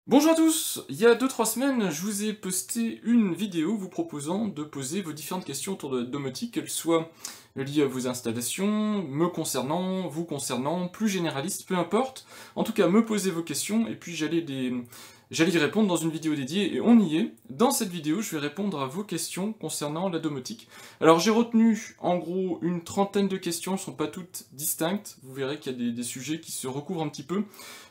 Bonjour à tous, il y a 2-3 semaines, je vous ai posté une vidéo vous proposant de poser vos différentes questions autour de la domotique, qu'elles soient liées à vos installations, me concernant, vous concernant, plus généralistes, peu importe. En tout cas, me poser vos questions, et puis j'allais y répondre dans une vidéo dédiée, et on y est. Dans cette vidéo, je vais répondre à vos questions concernant la domotique. Alors j'ai retenu, en gros, une trentaine de questions, elles ne sont pas toutes distinctes, vous verrez qu'il y a des sujets qui se recouvrent un petit peu.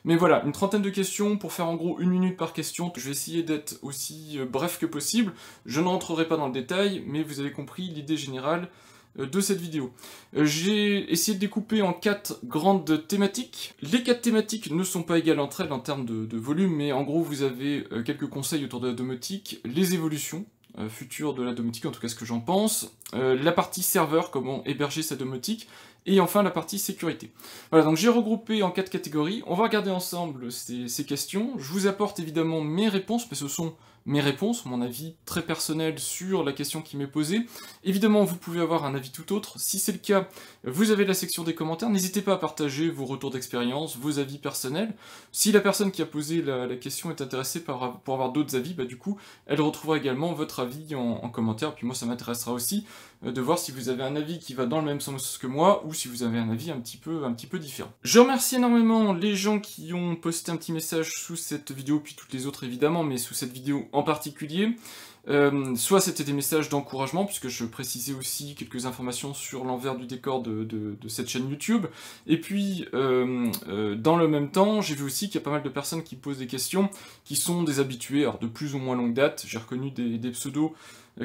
Mais voilà, une trentaine de questions pour faire en gros 1 minute par question. Je vais essayer d'être aussi bref que possible. Je ne rentrerai pas dans le détail, mais vous avez compris l'idée générale de cette vidéo. J'ai essayé de découper en 4 grandes thématiques. Les 4 thématiques ne sont pas égales entre elles en termes de volume, mais en gros vous avez quelques conseils autour de la domotique, les évolutions futures de la domotique, en tout cas ce que j'en pense, la partie serveur, comment héberger sa domotique, et enfin la partie sécurité. Voilà, donc j'ai regroupé en 4 catégories, on va regarder ensemble ces questions, je vous apporte évidemment mes réponses, mais ce sont mes réponses, mon avis très personnel sur la question qui m'est posée. Évidemment, vous pouvez avoir un avis tout autre, si c'est le cas, vous avez la section des commentaires, n'hésitez pas à partager vos retours d'expérience, vos avis personnels. Si la personne qui a posé la question est intéressée pour avoir d'autres avis, bah du coup, elle retrouvera également votre avis en commentaire, puis moi ça m'intéressera aussi de voir si vous avez un avis qui va dans le même sens que moi, ou si vous avez un avis un petit peu différent. Je remercie énormément les gens qui ont posté un petit message sous cette vidéo, puis toutes les autres évidemment, mais sous cette vidéo en particulier. Soit c'était des messages d'encouragement, puisque je précisais aussi quelques informations sur l'envers du décor de cette chaîne YouTube, et puis dans le même temps, j'ai vu aussi qu'il y a pas mal de personnes qui posent des questions, qui sont des habitués, alors de plus ou moins longue date. J'ai reconnu des pseudos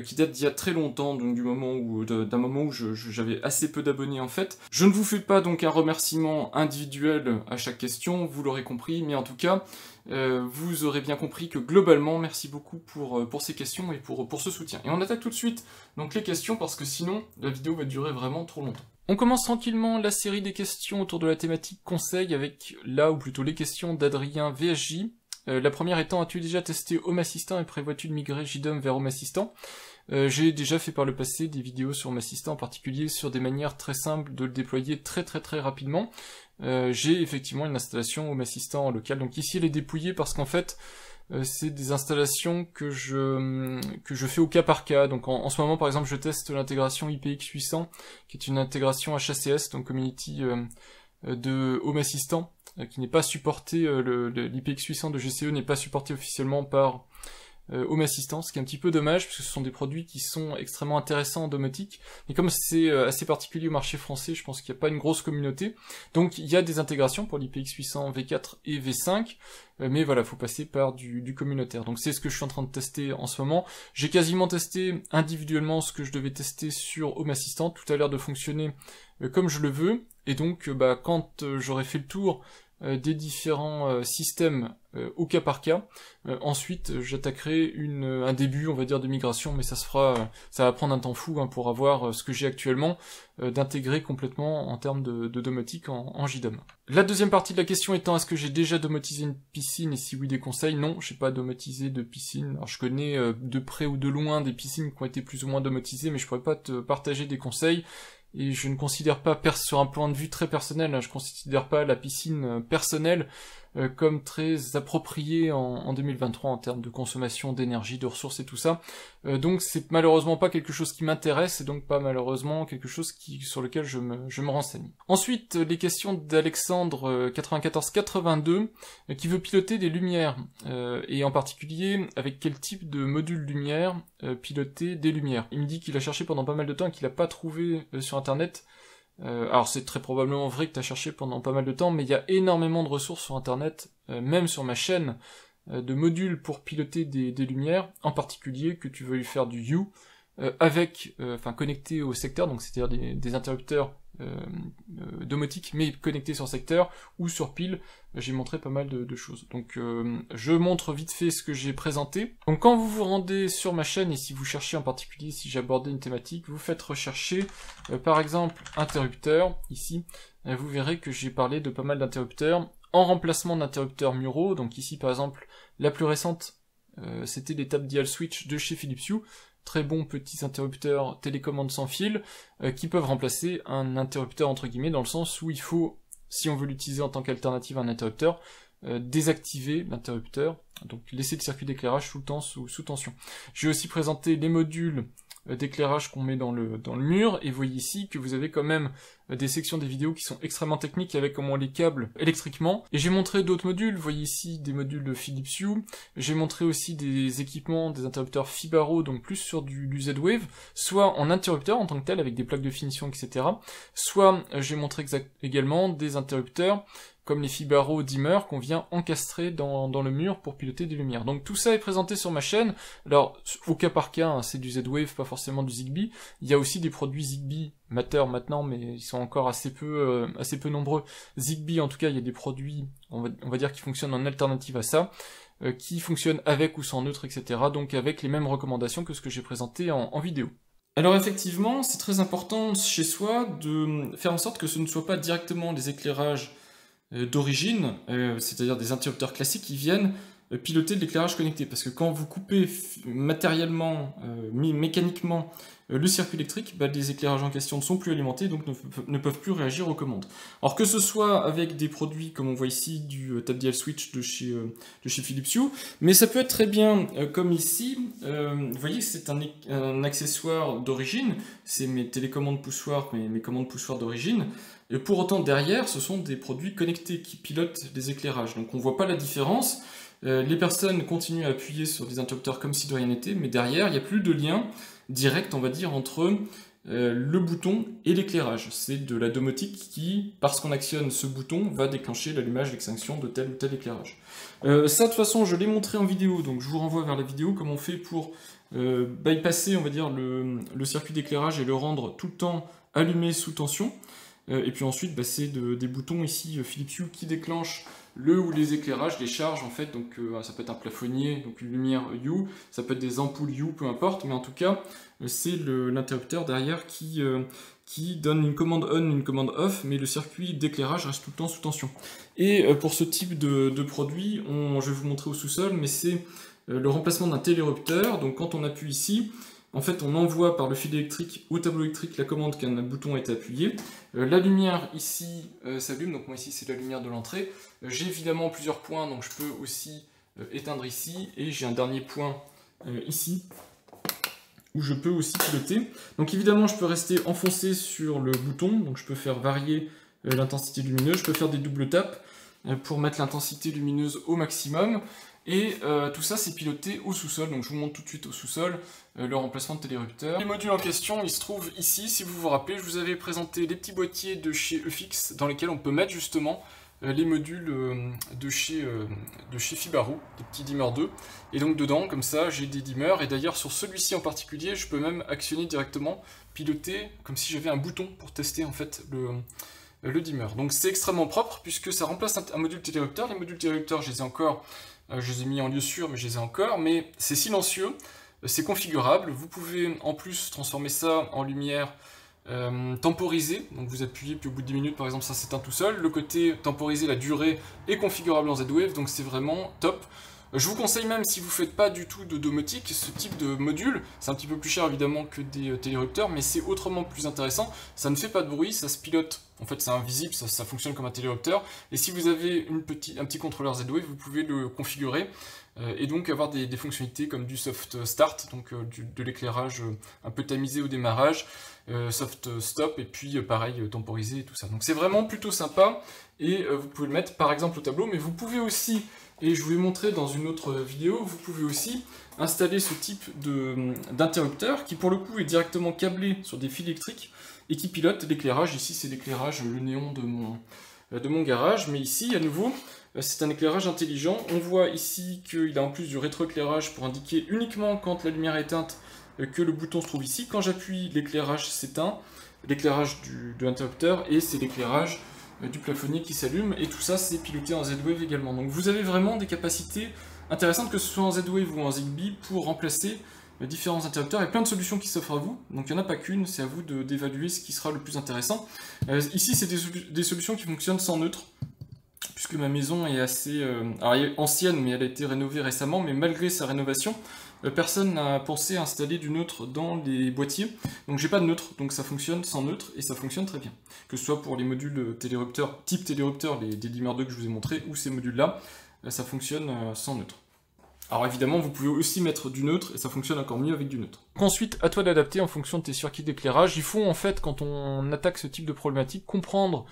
qui datent d'il y a très longtemps, donc d'un moment où j'avais assez peu d'abonnés en fait. Je ne vous fais pas donc un remerciement individuel à chaque question, vous l'aurez compris, mais en tout cas, vous aurez bien compris que globalement, merci beaucoup pour ces questions et pour ce soutien. Et on attaque tout de suite donc les questions, parce que sinon, la vidéo va durer vraiment trop longtemps. On commence tranquillement la série des questions autour de la thématique conseil avec ou plutôt les questions d'Adrien VSJ. La première étant, as-tu déjà testé Home Assistant et prévois-tu de migrer JDOM vers Home Assistant? J'ai déjà fait par le passé des vidéos sur Home Assistant, en particulier sur des manières très simples de le déployer très rapidement. J'ai effectivement une installation Home Assistant local, donc ici elle est dépouillée parce qu'en fait c'est des installations que je fais au cas par cas. Donc en ce moment par exemple je teste l'intégration IPX800 qui est une intégration HACS, donc Community de Home Assistant, qui n'est pas supporté, l'IPX800 de GCE n'est pas supporté officiellement par Home Assistant, ce qui est un petit peu dommage, parce que ce sont des produits qui sont extrêmement intéressants en domotique, mais comme c'est assez particulier au marché français, je pense qu'il n'y a pas une grosse communauté, donc il y a des intégrations pour l'IPX800 V4 et V5, mais voilà, faut passer par du communautaire, donc c'est ce que je suis en train de tester en ce moment. J'ai quasiment testé individuellement ce que je devais tester sur Home Assistant, tout a l'air de fonctionner comme je le veux, et donc quand j'aurai fait le tour des différents systèmes au cas par cas. Ensuite, j'attaquerai un début, on va dire, de migration, mais ça se fera, ça va prendre un temps fou pour avoir ce que j'ai actuellement, d'intégrer complètement en termes de domotique en JDOM. La deuxième partie de la question étant, est-ce que j'ai déjà domotisé une piscine, et si oui, des conseils? Non, j'ai pas domotisé de piscine. Alors je connais de près ou de loin des piscines qui ont été plus ou moins domotisées, mais je pourrais pas te partager des conseils. Et je ne considère pas, sur un point de vue très personnel, je considère pas la piscine personnelle comme très appropriée en 2023 en termes de consommation d'énergie, de ressources et tout ça. Donc c'est malheureusement pas quelque chose qui m'intéresse, et donc pas malheureusement quelque chose sur lequel je me renseigne. Ensuite, les questions d'Alexandre 9482 qui veut piloter des lumières, et en particulier avec quel type de module lumière piloter des lumières. Il me dit qu'il a cherché pendant pas mal de temps et qu'il a pas trouvé sur internet. Alors c'est très probablement vrai que tu as cherché pendant pas mal de temps, mais il y a énormément de ressources sur internet, même sur ma chaîne, de modules pour piloter des lumières, en particulier que tu veuilles faire du Hue, connecté au secteur, donc c'est-à-dire des interrupteurs domotiques, mais connectés sur secteur ou sur pile. J'ai montré pas mal de choses. Donc je montre vite fait ce que j'ai présenté. Donc quand vous vous rendez sur ma chaîne, et si vous cherchez en particulier, si j'abordais une thématique, vous faites rechercher par exemple interrupteur, ici, vous verrez que j'ai parlé de pas mal d'interrupteurs, en remplacement d'interrupteurs muraux. Donc ici par exemple, la plus récente, c'était les Tap Dial Switch de chez Philips Hue, très bons petits interrupteurs télécommande sans fil, qui peuvent remplacer un interrupteur entre guillemets, dans le sens où il faut, si on veut l'utiliser en tant qu'alternative à un interrupteur, désactiver l'interrupteur, donc laisser le circuit d'éclairage tout le temps sous tension. J'ai aussi présenté les modules d'éclairage qu'on met dans le mur, et vous voyez ici que vous avez quand même des sections des vidéos qui sont extrêmement techniques avec comment on les câble électriquement. Et j'ai montré d'autres modules, vous voyez ici des modules de Philips Hue, j'ai montré aussi des équipements, des interrupteurs Fibaro, donc plus sur du Z-Wave, soit en interrupteur en tant que tel, avec des plaques de finition, etc. Soit j'ai montré également des interrupteurs comme les Fibaro dimmer qu'on vient encastrer dans le mur pour piloter des lumières. Donc tout ça est présenté sur ma chaîne. Alors, au cas par cas, hein, c'est du Z-Wave, pas forcément du Zigbee. Il y a aussi des produits Zigbee amateurs maintenant, mais ils sont encore assez peu nombreux. Zigbee, en tout cas, il y a des produits, on va dire, qui fonctionnent en alternative à ça, qui fonctionnent avec ou sans neutre, etc. Donc avec les mêmes recommandations que ce que j'ai présenté en vidéo. Alors effectivement, c'est très important chez soi de faire en sorte que ce ne soit pas directement des éclairages d'origine, c'est-à-dire des interrupteurs classiques qui viennent piloter de l'éclairage connecté, parce que quand vous coupez matériellement, mécaniquement le circuit électrique, les éclairages en question ne sont plus alimentés, donc ne peuvent plus réagir aux commandes. Alors que ce soit avec des produits comme on voit ici du TapDial Switch de chez Philips Hue, mais ça peut être très bien comme ici, vous voyez c'est un accessoire d'origine, c'est mes télécommandes poussoirs, mes commandes poussoirs d'origine, et pour autant derrière ce sont des produits connectés qui pilotent les éclairages, donc on voit pas la différence. Les personnes continuent à appuyer sur des interrupteurs comme si de rien n'était, mais derrière, il n'y a plus de lien direct, on va dire, entre le bouton et l'éclairage. C'est de la domotique qui, parce qu'on actionne ce bouton, va déclencher l'allumage, l'extinction de tel ou tel éclairage. Ça, de toute façon, je l'ai montré en vidéo, donc je vous renvoie vers la vidéo, comment on fait pour bypasser, on va dire, le circuit d'éclairage et le rendre tout le temps allumé sous tension. Et puis ensuite, c'est des boutons ici Philips Hue qui déclenchent le ou les éclairages, les charges en fait, donc ça peut être un plafonnier, donc une lumière Hue, ça peut être des ampoules Hue, peu importe, mais en tout cas, c'est l'interrupteur derrière qui donne une commande on, une commande off, mais le circuit d'éclairage reste tout le temps sous tension. Et pour ce type de produit, je vais vous montrer au sous-sol, mais c'est le remplacement d'un télérupteur, donc quand on appuie ici, en fait, on envoie par le fil électrique au tableau électrique la commande qu'un bouton est appuyé. La lumière ici s'allume, donc moi ici c'est la lumière de l'entrée. J'ai évidemment plusieurs points, donc je peux aussi éteindre ici, et j'ai un dernier point ici, où je peux aussi piloter. Donc évidemment, je peux rester enfoncé sur le bouton, donc je peux faire varier l'intensité lumineuse, je peux faire des doubles tapes pour mettre l'intensité lumineuse au maximum. Et tout ça c'est piloté au sous-sol, donc je vous montre tout de suite au sous-sol le remplacement de télérupteur. Les modules en question, ils se trouvent ici, si vous vous rappelez, je vous avais présenté les petits boîtiers de chez EFIX dans lesquels on peut mettre justement les modules de chez Fibaro, des petits dimmers 2. Et donc dedans, comme ça, j'ai des dimmers, et d'ailleurs sur celui-ci en particulier, je peux même actionner directement, piloter, comme si j'avais un bouton pour tester en fait le dimmer. Donc c'est extrêmement propre, puisque ça remplace un module télérupteur. Les modules télérupteurs, je les ai encore... je les ai mis en lieu sûr, mais je les ai encore, mais c'est silencieux, c'est configurable, vous pouvez en plus transformer ça en lumière temporisée, donc vous appuyez, puis au bout de 10 minutes par exemple ça s'éteint tout seul. Le côté temporisé, la durée, est configurable en Z-Wave, donc c'est vraiment top. Je vous conseille même, si vous ne faites pas du tout de domotique, ce type de module. C'est un petit peu plus cher évidemment que des télérupteurs, mais c'est autrement plus intéressant. Ça ne fait pas de bruit, ça se pilote, en fait c'est invisible, ça fonctionne comme un télérupteur. Et si vous avez un petit contrôleur Z-Wave, vous pouvez le configurer et donc avoir des fonctionnalités comme du soft start, donc de l'éclairage un peu tamisé au démarrage, soft stop, et puis pareil, temporisé et tout ça. Donc c'est vraiment plutôt sympa, et vous pouvez le mettre par exemple au tableau, mais vous pouvez aussi... Et je vous ai montré dans une autre vidéo, vous pouvez aussi installer ce type d'interrupteur qui pour le coup est directement câblé sur des fils électriques et qui pilote l'éclairage. Ici c'est l'éclairage, le néon de mon garage, mais ici à nouveau c'est un éclairage intelligent. On voit ici qu'il a en plus du rétroéclairage pour indiquer uniquement quand la lumière est éteinte que le bouton se trouve ici. Quand j'appuie, l'éclairage s'éteint, l'éclairage de l'interrupteur, et c'est l'éclairage du plafonnier qui s'allume, et tout ça c'est piloté en Z-Wave également. Donc vous avez vraiment des capacités intéressantes, que ce soit en Z-Wave ou en Zigbee, pour remplacer différents interrupteurs. Il y a plein de solutions qui s'offrent à vous, donc il n'y en a pas qu'une, c'est à vous d'évaluer ce qui sera le plus intéressant. Ici c'est des solutions qui fonctionnent sans neutre, puisque ma maison est assez ancienne, mais elle a été rénovée récemment, mais malgré sa rénovation, personne n'a pensé à installer du neutre dans les boîtiers, donc j'ai pas de neutre, donc ça fonctionne sans neutre, et ça fonctionne très bien. Que ce soit pour les modules télérupteurs, type télérupteur, les Dimmer 2 que je vous ai montré, ou ces modules-là, ça fonctionne sans neutre. Alors évidemment, vous pouvez aussi mettre du neutre, et ça fonctionne encore mieux avec du neutre. Donc ensuite, à toi d'adapter en fonction de tes circuits d'éclairage. Il faut en fait, quand on attaque ce type de problématique, comprendre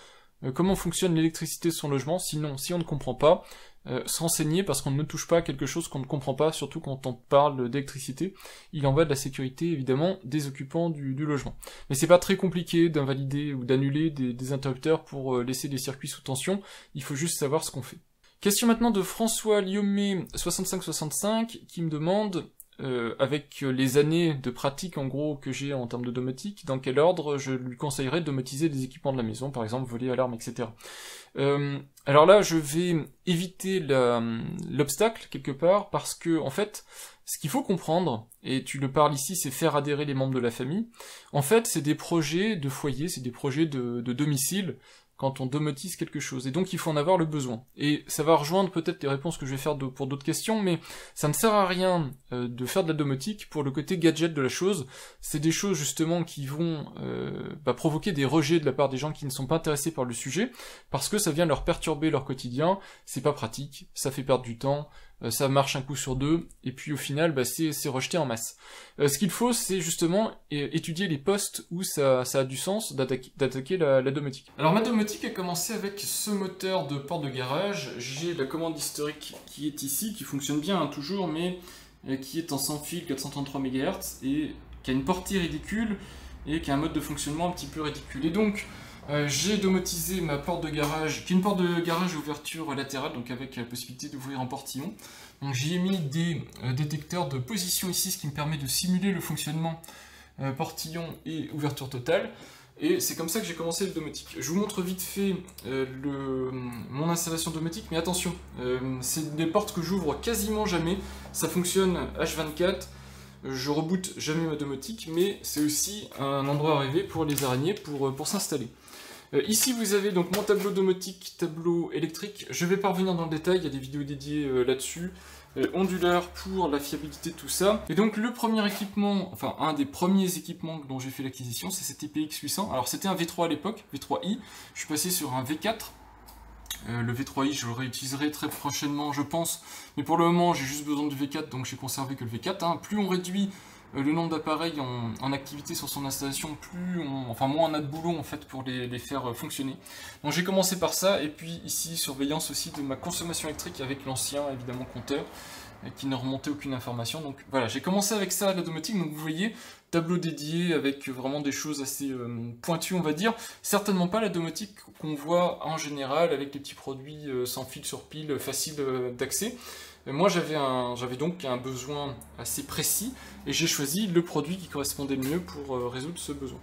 comment fonctionne l'électricité de son logement, sinon, si on ne comprend pas, se renseigner parce qu'on ne touche pas à quelque chose qu'on ne comprend pas, surtout quand on parle d'électricité. Il en va de la sécurité, évidemment, des occupants du logement. Mais c'est pas très compliqué d'invalider ou d'annuler des interrupteurs pour laisser des circuits sous tension, il faut juste savoir ce qu'on fait. Question maintenant de François Liomé 6565 qui me demande, avec les années de pratique en gros que j'ai en termes de domotique, dans quel ordre je lui conseillerais de domotiser des équipements de la maison, par exemple volets, alarmes, etc. Alors là, je vais éviter l'obstacle quelque part parce que en fait, ce qu'il faut comprendre, et tu le parles ici, c'est faire adhérer les membres de la famille. En fait, c'est des projets de foyer, c'est des projets de domicile quand on domotise quelque chose, et donc il faut en avoir le besoin. Et ça va rejoindre peut-être les réponses que je vais faire pour d'autres questions, mais ça ne sert à rien de faire de la domotique pour le côté gadget de la chose. C'est des choses justement qui vont provoquer des rejets de la part des gens qui ne sont pas intéressés par le sujet, parce que ça vient leur perturber leur quotidien, c'est pas pratique, ça fait perdre du temps, ça marche un coup sur deux, et puis au final, c'est rejeté en masse. Ce qu'il faut, c'est justement étudier les postes où ça a du sens d'attaquer la domotique. Alors ma domotique a commencé avec ce moteur de porte de garage. J'ai la commande historique qui est ici, qui fonctionne bien toujours, mais qui est en sans fil 433 MHz, et qui a une portée ridicule, et qui a un mode de fonctionnement un petit peu ridicule. Et donc, j'ai domotisé ma porte de garage, qui est une porte de garage à ouverture latérale, donc avec la possibilité d'ouvrir en portillon. Donc j'y ai mis des détecteurs de position ici, ce qui me permet de simuler le fonctionnement portillon et ouverture totale. Et c'est comme ça que j'ai commencé le domotique. Je vous montre vite fait mon installation domotique, mais attention, c'est des portes que j'ouvre quasiment jamais, ça fonctionne H24, je reboote jamais ma domotique, mais c'est aussi un endroit rêvé pour les araignées pour s'installer. Ici vous avez donc mon tableau domotique, tableau électrique, je vais pas revenir dans le détail, il y a des vidéos dédiées là-dessus, onduleur pour la fiabilité de tout ça. Et donc le premier équipement, enfin un des premiers équipements dont j'ai fait l'acquisition, c'est cet IPX 800. Alors c'était un V3 à l'époque, V3i, je suis passé sur un V4. Le V3i je le réutiliserai très prochainement je pense, mais pour le moment j'ai juste besoin du V4 donc j'ai conservé que le V4. Plus on réduit le nombre d'appareils en activité sur son installation, moins on a de boulot en fait pour les faire fonctionner. Donc j'ai commencé par ça, et puis ici surveillance aussi de ma consommation électrique avec l'ancien évidemment compteur qui ne remontait aucune information. Donc voilà, j'ai commencé avec ça la domotique, donc vous voyez, tableau dédié avec vraiment des choses assez pointues on va dire, certainement pas la domotique qu'on voit en général avec les petits produits sans fil sur pile, facile d'accès. Moi j'avais donc un besoin assez précis, et j'ai choisi le produit qui correspondait le mieux pour résoudre ce besoin.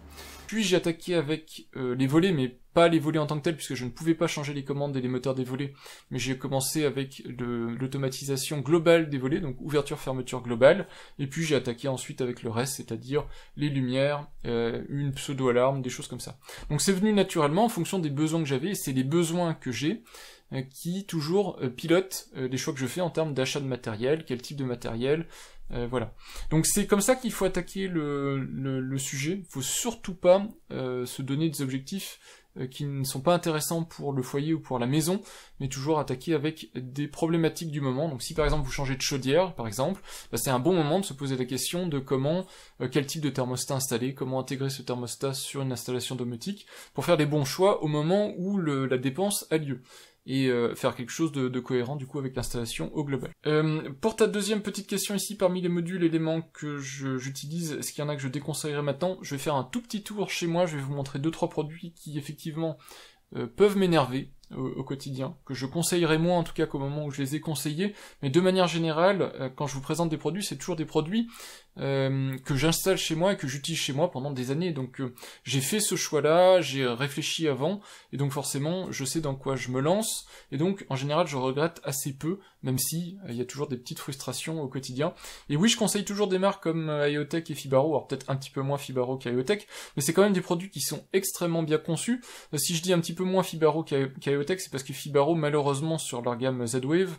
Puis j'ai attaqué avec les volets, mais pas les volets en tant que tels, puisque je ne pouvais pas changer les commandes et les moteurs des volets, mais j'ai commencé avec l'automatisation globale des volets, donc ouverture-fermeture globale, et puis j'ai attaqué ensuite avec le reste, c'est-à-dire les lumières, une pseudo-alarme, des choses comme ça. Donc c'est venu naturellement en fonction des besoins que j'avais, et c'est les besoins que j'ai qui toujours pilotent les choix que je fais en termes d'achat de matériel, quel type de matériel, voilà. Donc c'est comme ça qu'il faut attaquer le sujet. Il faut surtout pas se donner des objectifs qui ne sont pas intéressants pour le foyer ou pour la maison, mais toujours attaquer avec des problématiques du moment. Donc si par exemple vous changez de chaudière, par exemple, c'est un bon moment de se poser la question de quel type de thermostat installer, comment intégrer ce thermostat sur une installation domotique, pour faire des bons choix au moment où la dépense a lieu. Et faire quelque chose de cohérent du coup avec l'installation au global. Pour ta deuxième petite question ici, parmi les modules éléments que j'utilise, est-ce qu'il y en a que je déconseillerais maintenant? Je vais faire un tout petit tour chez moi, je vais vous montrer 2-3 produits qui effectivement peuvent m'énerver au quotidien, que je conseillerais moins en tout cas qu'au moment où je les ai conseillés, mais de manière générale, quand je vous présente des produits, c'est toujours des produits que j'installe chez moi et que j'utilise chez moi pendant des années, donc j'ai fait ce choix-là, j'ai réfléchi avant, et donc forcément je sais dans quoi je me lance, et donc en général je regrette assez peu, même si il y a toujours des petites frustrations au quotidien. Et oui, je conseille toujours des marques comme IoTech et Fibaro, alors peut-être un petit peu moins Fibaro qu'IoTech, mais c'est quand même des produits qui sont extrêmement bien conçus. Si je dis un petit peu moins Fibaro qu'IoTech, c'est parce que Fibaro, malheureusement, sur leur gamme Z-Wave,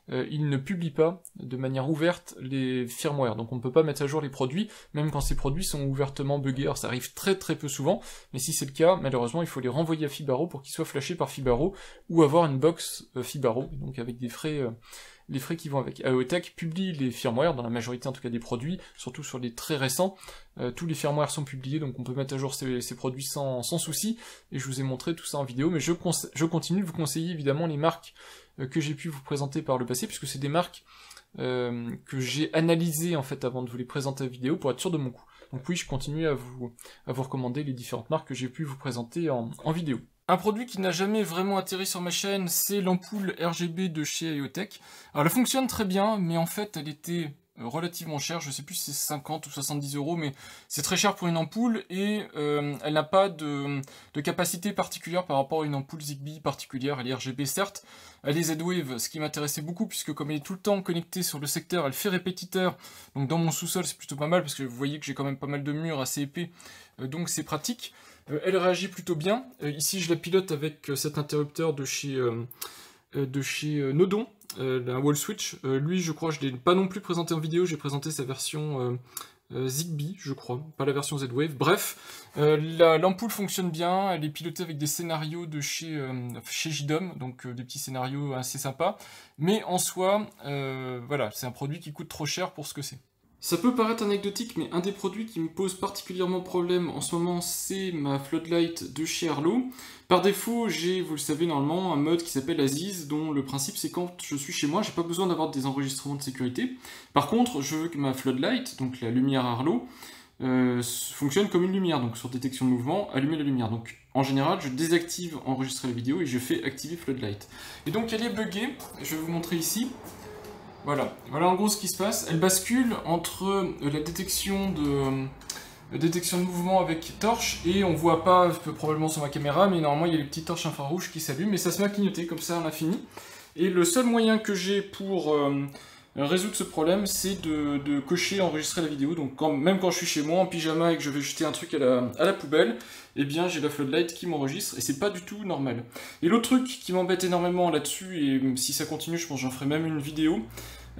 il ne publie pas de manière ouverte les firmware, donc on ne peut pas mettre à jour les produits, même quand ces produits sont ouvertement buggés. Alors ça arrive très très peu souvent, mais si c'est le cas, malheureusement il faut les renvoyer à Fibaro pour qu'ils soient flashés par Fibaro, ou avoir une box Fibaro, donc avec des frais, les frais qui vont avec. AEOTech publie les firmware, dans la majorité en tout cas des produits, surtout sur les très récents, tous les firmware sont publiés, donc on peut mettre à jour ces produits sans souci, et je vous ai montré tout ça en vidéo, mais je continue de vous conseiller évidemment les marques que j'ai pu vous présenter par le passé, puisque c'est des marques que j'ai analysées en fait avant de vous les présenter en vidéo pour être sûr de mon coup. Donc oui, je continue à vous recommander les différentes marques que j'ai pu vous présenter en vidéo. Un produit qui n'a jamais vraiment atterri sur ma chaîne, c'est l'ampoule RGB de chez AEOTech. Alors elle fonctionne très bien, mais en fait elle était relativement chère, je sais plus si c'est 50 ou 70 €, mais c'est très cher pour une ampoule, et elle n'a pas de capacité particulière par rapport à une ampoule Zigbee particulière. Elle est RGB certes, elle est Z-Wave, ce qui m'intéressait beaucoup, puisque comme elle est tout le temps connectée sur le secteur, elle fait répétiteur, donc dans mon sous-sol c'est plutôt pas mal, parce que vous voyez que j'ai quand même pas mal de murs assez épais, donc c'est pratique. Elle réagit plutôt bien. Ici je la pilote avec cet interrupteur de chez Nodon, un wall switch. Lui je crois je ne l'ai pas non plus présenté en vidéo, j'ai présenté sa version Zigbee je crois, pas la version Z-Wave. Bref, l'ampoule fonctionne bien, elle est pilotée avec des scénarios de chez JDOM, donc des petits scénarios assez sympas, mais en soi, voilà, c'est un produit qui coûte trop cher pour ce que c'est. Ça peut paraître anecdotique, mais un des produits qui me pose particulièrement problème en ce moment, c'est ma floodlight de chez Arlo. Par défaut, j'ai, vous le savez normalement, un mode qui s'appelle Aziz, dont le principe c'est quand je suis chez moi, j'ai pas besoin d'avoir des enregistrements de sécurité. Par contre, je veux que ma floodlight, donc la lumière Arlo, fonctionne comme une lumière, donc sur détection de mouvement, allumer la lumière. Donc en général, je désactive enregistrer la vidéo et je fais activer floodlight. Et donc elle est buggée, je vais vous montrer ici. Voilà en gros ce qui se passe. Elle bascule entre la détection de mouvement avec torche, et on voit pas probablement sur ma caméra, mais normalement il y a les petites torches infrarouges qui s'allument, et ça se met à clignoter, comme ça on a fini. Et le seul moyen que j'ai pour résoudre ce problème, c'est de cocher enregistrer la vidéo. Donc même quand je suis chez moi en pyjama et que je vais jeter un truc à la poubelle, eh bien j'ai la floodlight qui m'enregistre, et c'est pas du tout normal. Et l'autre truc qui m'embête énormément là-dessus, et si ça continue je pense que j'en ferai même une vidéo,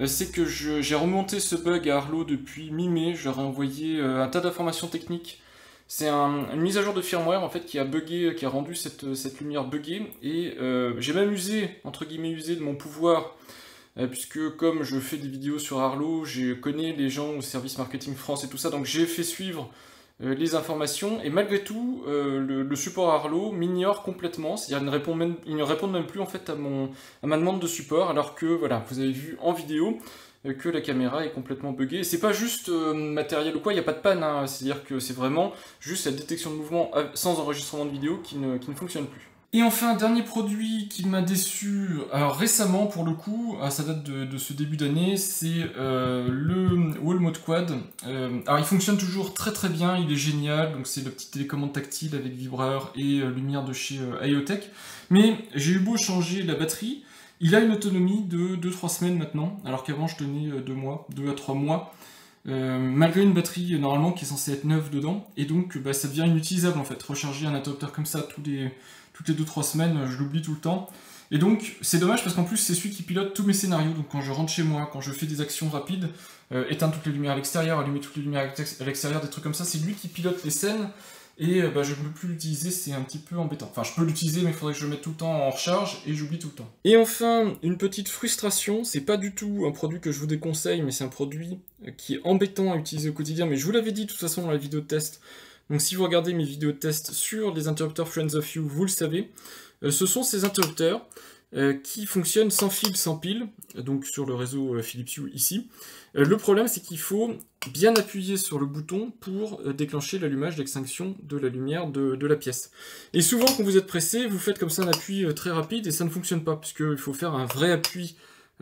c'est que j'ai remonté ce bug à Arlo depuis mi-mai. Je leur ai envoyé un tas d'informations techniques. C'est une mise à jour de firmware en fait qui a bugué, qui a rendu cette lumière buggée, et j'ai même usé, entre guillemets usé, de mon pouvoir, puisque comme je fais des vidéos sur Arlo, je connais les gens au service marketing France et tout ça, donc j'ai fait suivre les informations, et malgré tout, le support Arlo m'ignore complètement, c'est-à-dire ils ne répondent même plus en fait à ma demande de support, alors que voilà, vous avez vu en vidéo que la caméra est complètement buggée. Et c'est pas juste matériel ou quoi, il n'y a pas de panne, hein, c'est-à-dire que c'est vraiment juste la détection de mouvement sans enregistrement de vidéo qui ne fonctionne plus. Et enfin, un dernier produit qui m'a déçu, alors récemment pour le coup, ça date de ce début d'année, c'est le Wall Mode Quad. Alors il fonctionne toujours très très bien, il est génial, donc c'est le petit télécommande tactile avec vibreur et lumière de chez AEOTech. Mais j'ai eu beau changer la batterie, il a une autonomie de 2-3 semaines maintenant, alors qu'avant je tenais 2 à 3 mois. Malgré une batterie normalement qui est censée être neuve dedans, et donc ça devient inutilisable en fait. Recharger un interrupteur comme ça toutes les 2-3 semaines, je l'oublie tout le temps. Et donc c'est dommage parce qu'en plus c'est celui qui pilote tous mes scénarios, donc quand je rentre chez moi, quand je fais des actions rapides, éteindre toutes les lumières à l'extérieur, allumer toutes les lumières à l'extérieur, des trucs comme ça, c'est lui qui pilote les scènes, et je ne peux plus l'utiliser, c'est un petit peu embêtant. Enfin, je peux l'utiliser, mais il faudrait que je le mette tout le temps en recharge, et j'oublie tout le temps. Et enfin, une petite frustration, c'est pas du tout un produit que je vous déconseille, mais c'est un produit qui est embêtant à utiliser au quotidien, mais je vous l'avais dit de toute façon dans la vidéo de test. Donc si vous regardez mes vidéos de test sur les interrupteurs Friends of You, vous le savez, ce sont ces interrupteurs qui fonctionnent sans fil, sans pile, donc sur le réseau Philips Hue ici. Le problème, c'est qu'il faut bien appuyer sur le bouton pour déclencher l'allumage d'extinction de la lumière de la pièce. Et souvent, quand vous êtes pressé, vous faites comme ça un appui très rapide et ça ne fonctionne pas, puisqu'il faut faire un vrai appui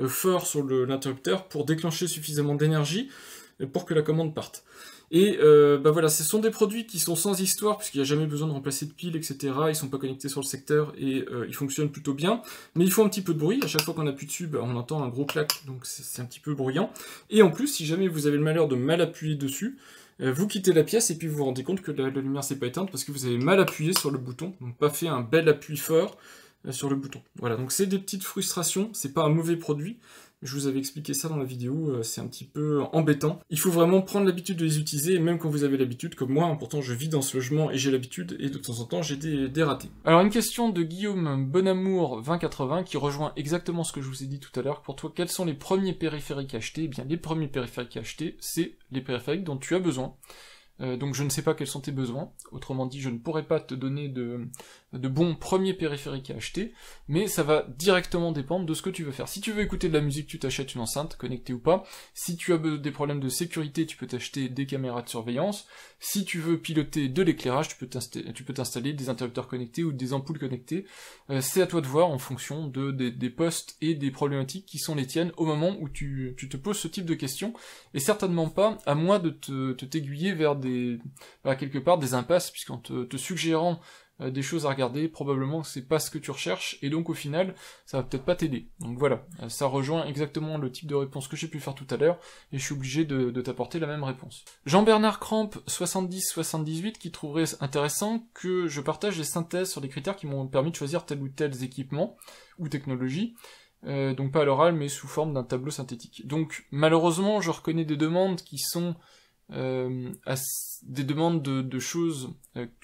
fort sur l'interrupteur pour déclencher suffisamment d'énergie pour que la commande parte. Et voilà, ce sont des produits qui sont sans histoire, puisqu'il n'y a jamais besoin de remplacer de piles, etc. Ils ne sont pas connectés sur le secteur, et ils fonctionnent plutôt bien. Mais il faut un petit peu de bruit, à chaque fois qu'on appuie dessus, on entend un gros clac, donc c'est un petit peu bruyant. Et en plus, si jamais vous avez le malheur de mal appuyer dessus, vous quittez la pièce, et puis vous vous rendez compte que la lumière s'est pas éteinte, parce que vous avez mal appuyé sur le bouton, donc pas fait un bel appui fort sur le bouton. Voilà, donc c'est des petites frustrations, c'est pas un mauvais produit, Je vous avais expliqué ça dans la vidéo, c'est un petit peu embêtant. Il faut vraiment prendre l'habitude de les utiliser, même quand vous avez l'habitude, comme moi, pourtant je vis dans ce logement et j'ai l'habitude, et de temps en temps j'ai des ratés. Alors une question de Guillaume Bonamour 2080 qui rejoint exactement ce que je vous ai dit tout à l'heure. Pour toi, quels sont les premiers périphériques à acheter? Eh bien, les premiers périphériques à acheter, c'est les périphériques dont tu as besoin. Donc je ne sais pas quels sont tes besoins, autrement dit je ne pourrais pas te donner de bons premiers périphériques à acheter, mais ça va directement dépendre de ce que tu veux faire. Si tu veux écouter de la musique, tu t'achètes une enceinte, connectée ou pas. Si tu as des problèmes de sécurité, tu peux t'acheter des caméras de surveillance. Si tu veux piloter de l'éclairage, tu peux t'installer des interrupteurs connectés ou des ampoules connectées. C'est à toi de voir en fonction des postes et des problématiques qui sont les tiennes au moment où tu te poses ce type de questions, et certainement pas à moi de t'aiguiller vers quelque part des impasses, puisqu'en te suggérant des choses à regarder, probablement c'est pas ce que tu recherches, et donc au final, ça va peut-être pas t'aider. Donc voilà, ça rejoint exactement le type de réponse que j'ai pu faire tout à l'heure, et je suis obligé de t'apporter la même réponse. Jean-Bernard Cramp 7078 qui trouverait intéressant que je partage des synthèses sur les critères qui m'ont permis de choisir tel ou tel équipement ou technologie, donc pas à l'oral mais sous forme d'un tableau synthétique. Donc malheureusement je reconnais des demandes qui sont des demandes de choses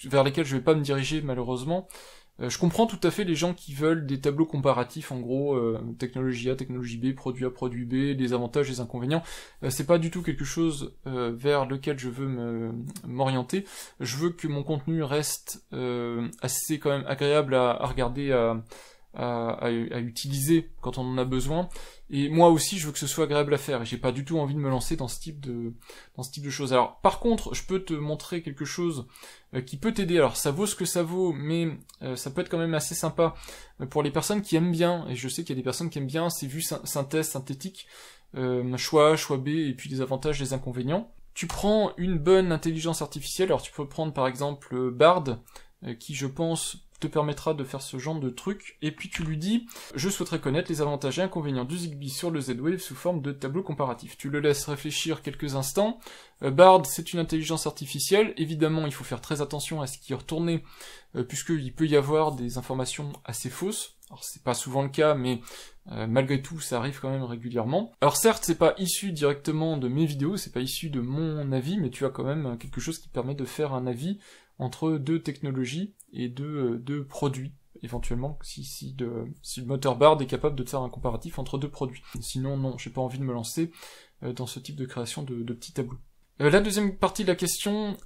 vers lesquelles je vais pas me diriger malheureusement. Je comprends tout à fait les gens qui veulent des tableaux comparatifs, en gros, technologie A, technologie B, produit A, produit B, les avantages, les inconvénients. C'est pas du tout quelque chose vers lequel je veux m'orienter. Je veux que mon contenu reste assez quand même agréable à regarder, à utiliser quand on en a besoin, et moi aussi je veux que ce soit agréable à faire, et j'ai pas du tout envie de me lancer dans ce type de choses. Alors par contre je peux te montrer quelque chose qui peut t'aider. Alors ça vaut ce que ça vaut, mais ça peut être quand même assez sympa pour les personnes qui aiment bien, et je sais qu'il y a des personnes qui aiment bien ces vues synthèse, synthétique, choix A, choix B, et puis les avantages, les inconvénients. Tu prends une bonne intelligence artificielle, alors tu peux prendre par exemple Bard, qui je pense te permettra de faire ce genre de truc, et puis tu lui dis « Je souhaiterais connaître les avantages et inconvénients du Zigbee sur le Z-Wave sous forme de tableau comparatif ». Tu le laisses réfléchir quelques instants. Bard, c'est une intelligence artificielle, évidemment il faut faire très attention à ce qui est retourné, puisqu'il peut y avoir des informations assez fausses. Alors c'est pas souvent le cas, mais malgré tout ça arrive quand même régulièrement. Alors certes c'est pas issu directement de mes vidéos, c'est pas issu de mon avis, mais tu as quand même quelque chose qui permet de faire un avis entre deux technologies et deux produits, éventuellement, si le moteur Bard est capable de te faire un comparatif entre deux produits. Sinon non, j'ai pas envie de me lancer dans ce type de création de petits tableaux. La deuxième partie de la question,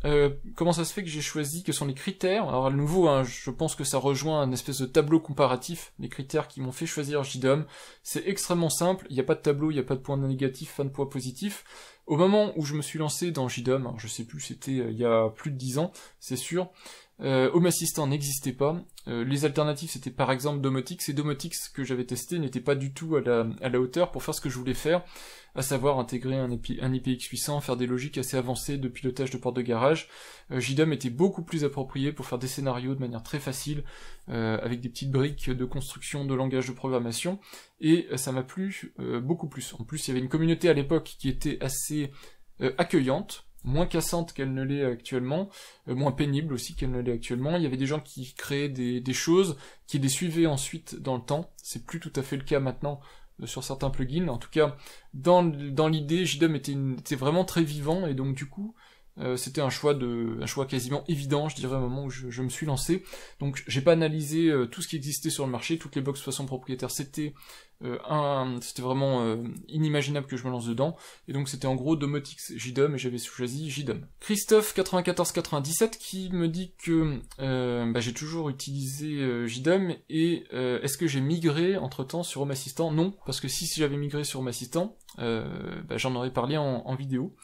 comment ça se fait que j'ai choisi, que sont les critères? Alors à nouveau, hein, je pense que ça rejoint un espèce de tableau comparatif, les critères qui m'ont fait choisir JDOM. C'est extrêmement simple, il n'y a pas de tableau, il n'y a pas de points négatifs, pas de points positifs. Au moment où je me suis lancé dans JDOM, alors je sais plus, c'était il y a plus de 10 ans, c'est sûr, Home Assistant n'existait pas. Les alternatives c'était par exemple Domotix, et Domotix que j'avais testé n'était pas du tout à la hauteur pour faire ce que je voulais faire, à savoir intégrer un IPX800, faire des logiques assez avancées de pilotage de porte de garage. JDOM était beaucoup plus approprié pour faire des scénarios de manière très facile, avec des petites briques de construction de langage de programmation, et ça m'a plu beaucoup plus. En plus il y avait une communauté à l'époque qui était assez accueillante, moins cassante qu'elle ne l'est actuellement, moins pénible aussi qu'elle ne l'est actuellement. Il y avait des gens qui créaient des choses, qui les suivaient ensuite dans le temps. C'est plus tout à fait le cas maintenant sur certains plugins. En tout cas, dans l'idée, JDOM était vraiment très vivant, et donc du coup, c'était un choix quasiment évident, je dirais, au moment où je me suis lancé. Donc j'ai pas analysé tout ce qui existait sur le marché, toutes les box façon propriétaire, c'était vraiment inimaginable que je me lance dedans, et donc c'était en gros Domotix JDOM, et j'avais choisi JDOM. Christophe 9497 qui me dit que j'ai toujours utilisé JDOM, et est-ce que j'ai migré entre temps sur Home Assistant? Non, parce que si j'avais migré sur Home Assistant, j'en aurais parlé en vidéo.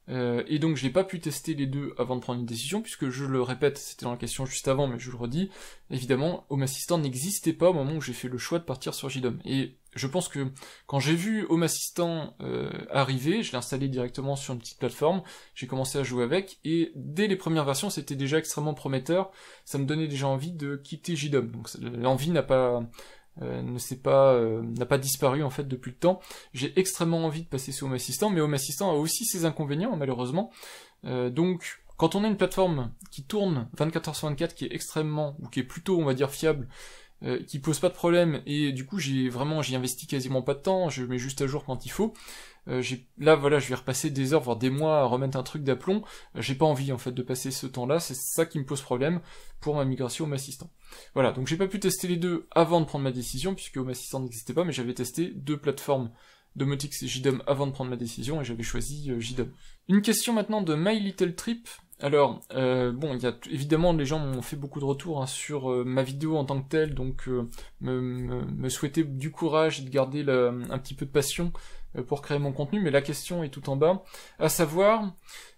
Et donc je n'ai pas pu tester les deux avant de prendre une décision, puisque je le répète, c'était dans la question juste avant, mais je le redis, évidemment, Home Assistant n'existait pas au moment où j'ai fait le choix de partir sur JDOM. Et je pense que quand j'ai vu Home Assistant arriver, je l'ai installé directement sur une petite plateforme, j'ai commencé à jouer avec, et dès les premières versions, c'était déjà extrêmement prometteur, ça me donnait déjà envie de quitter JDOM. Donc l'envie n'a pas disparu en fait depuis le temps. J'ai extrêmement envie de passer sur Home Assistant, mais Home Assistant a aussi ses inconvénients malheureusement. Donc quand on a une plateforme qui tourne 24h/24, qui est extrêmement, ou qui est plutôt on va dire fiable, qui pose pas de problème, et du coup j'y investis quasiment pas de temps, je mets juste à jour quand il faut. Là voilà, je vais repasser des heures, voire des mois à remettre un truc d'aplomb. J'ai pas envie en fait de passer ce temps-là, c'est ça qui me pose problème pour ma migration Home Assistant. Voilà, donc j'ai pas pu tester les deux avant de prendre ma décision, puisque Home Assistant n'existait pas, mais j'avais testé deux plateformes, Domotics et JDOM, avant de prendre ma décision, et j'avais choisi JDOM. Une question maintenant de My Little Trip. Alors, bon, évidemment, les gens m'ont fait beaucoup de retours hein, sur ma vidéo en tant que telle, donc me souhaiter du courage et de garder un petit peu de passion pour créer mon contenu, mais la question est tout en bas, à savoir,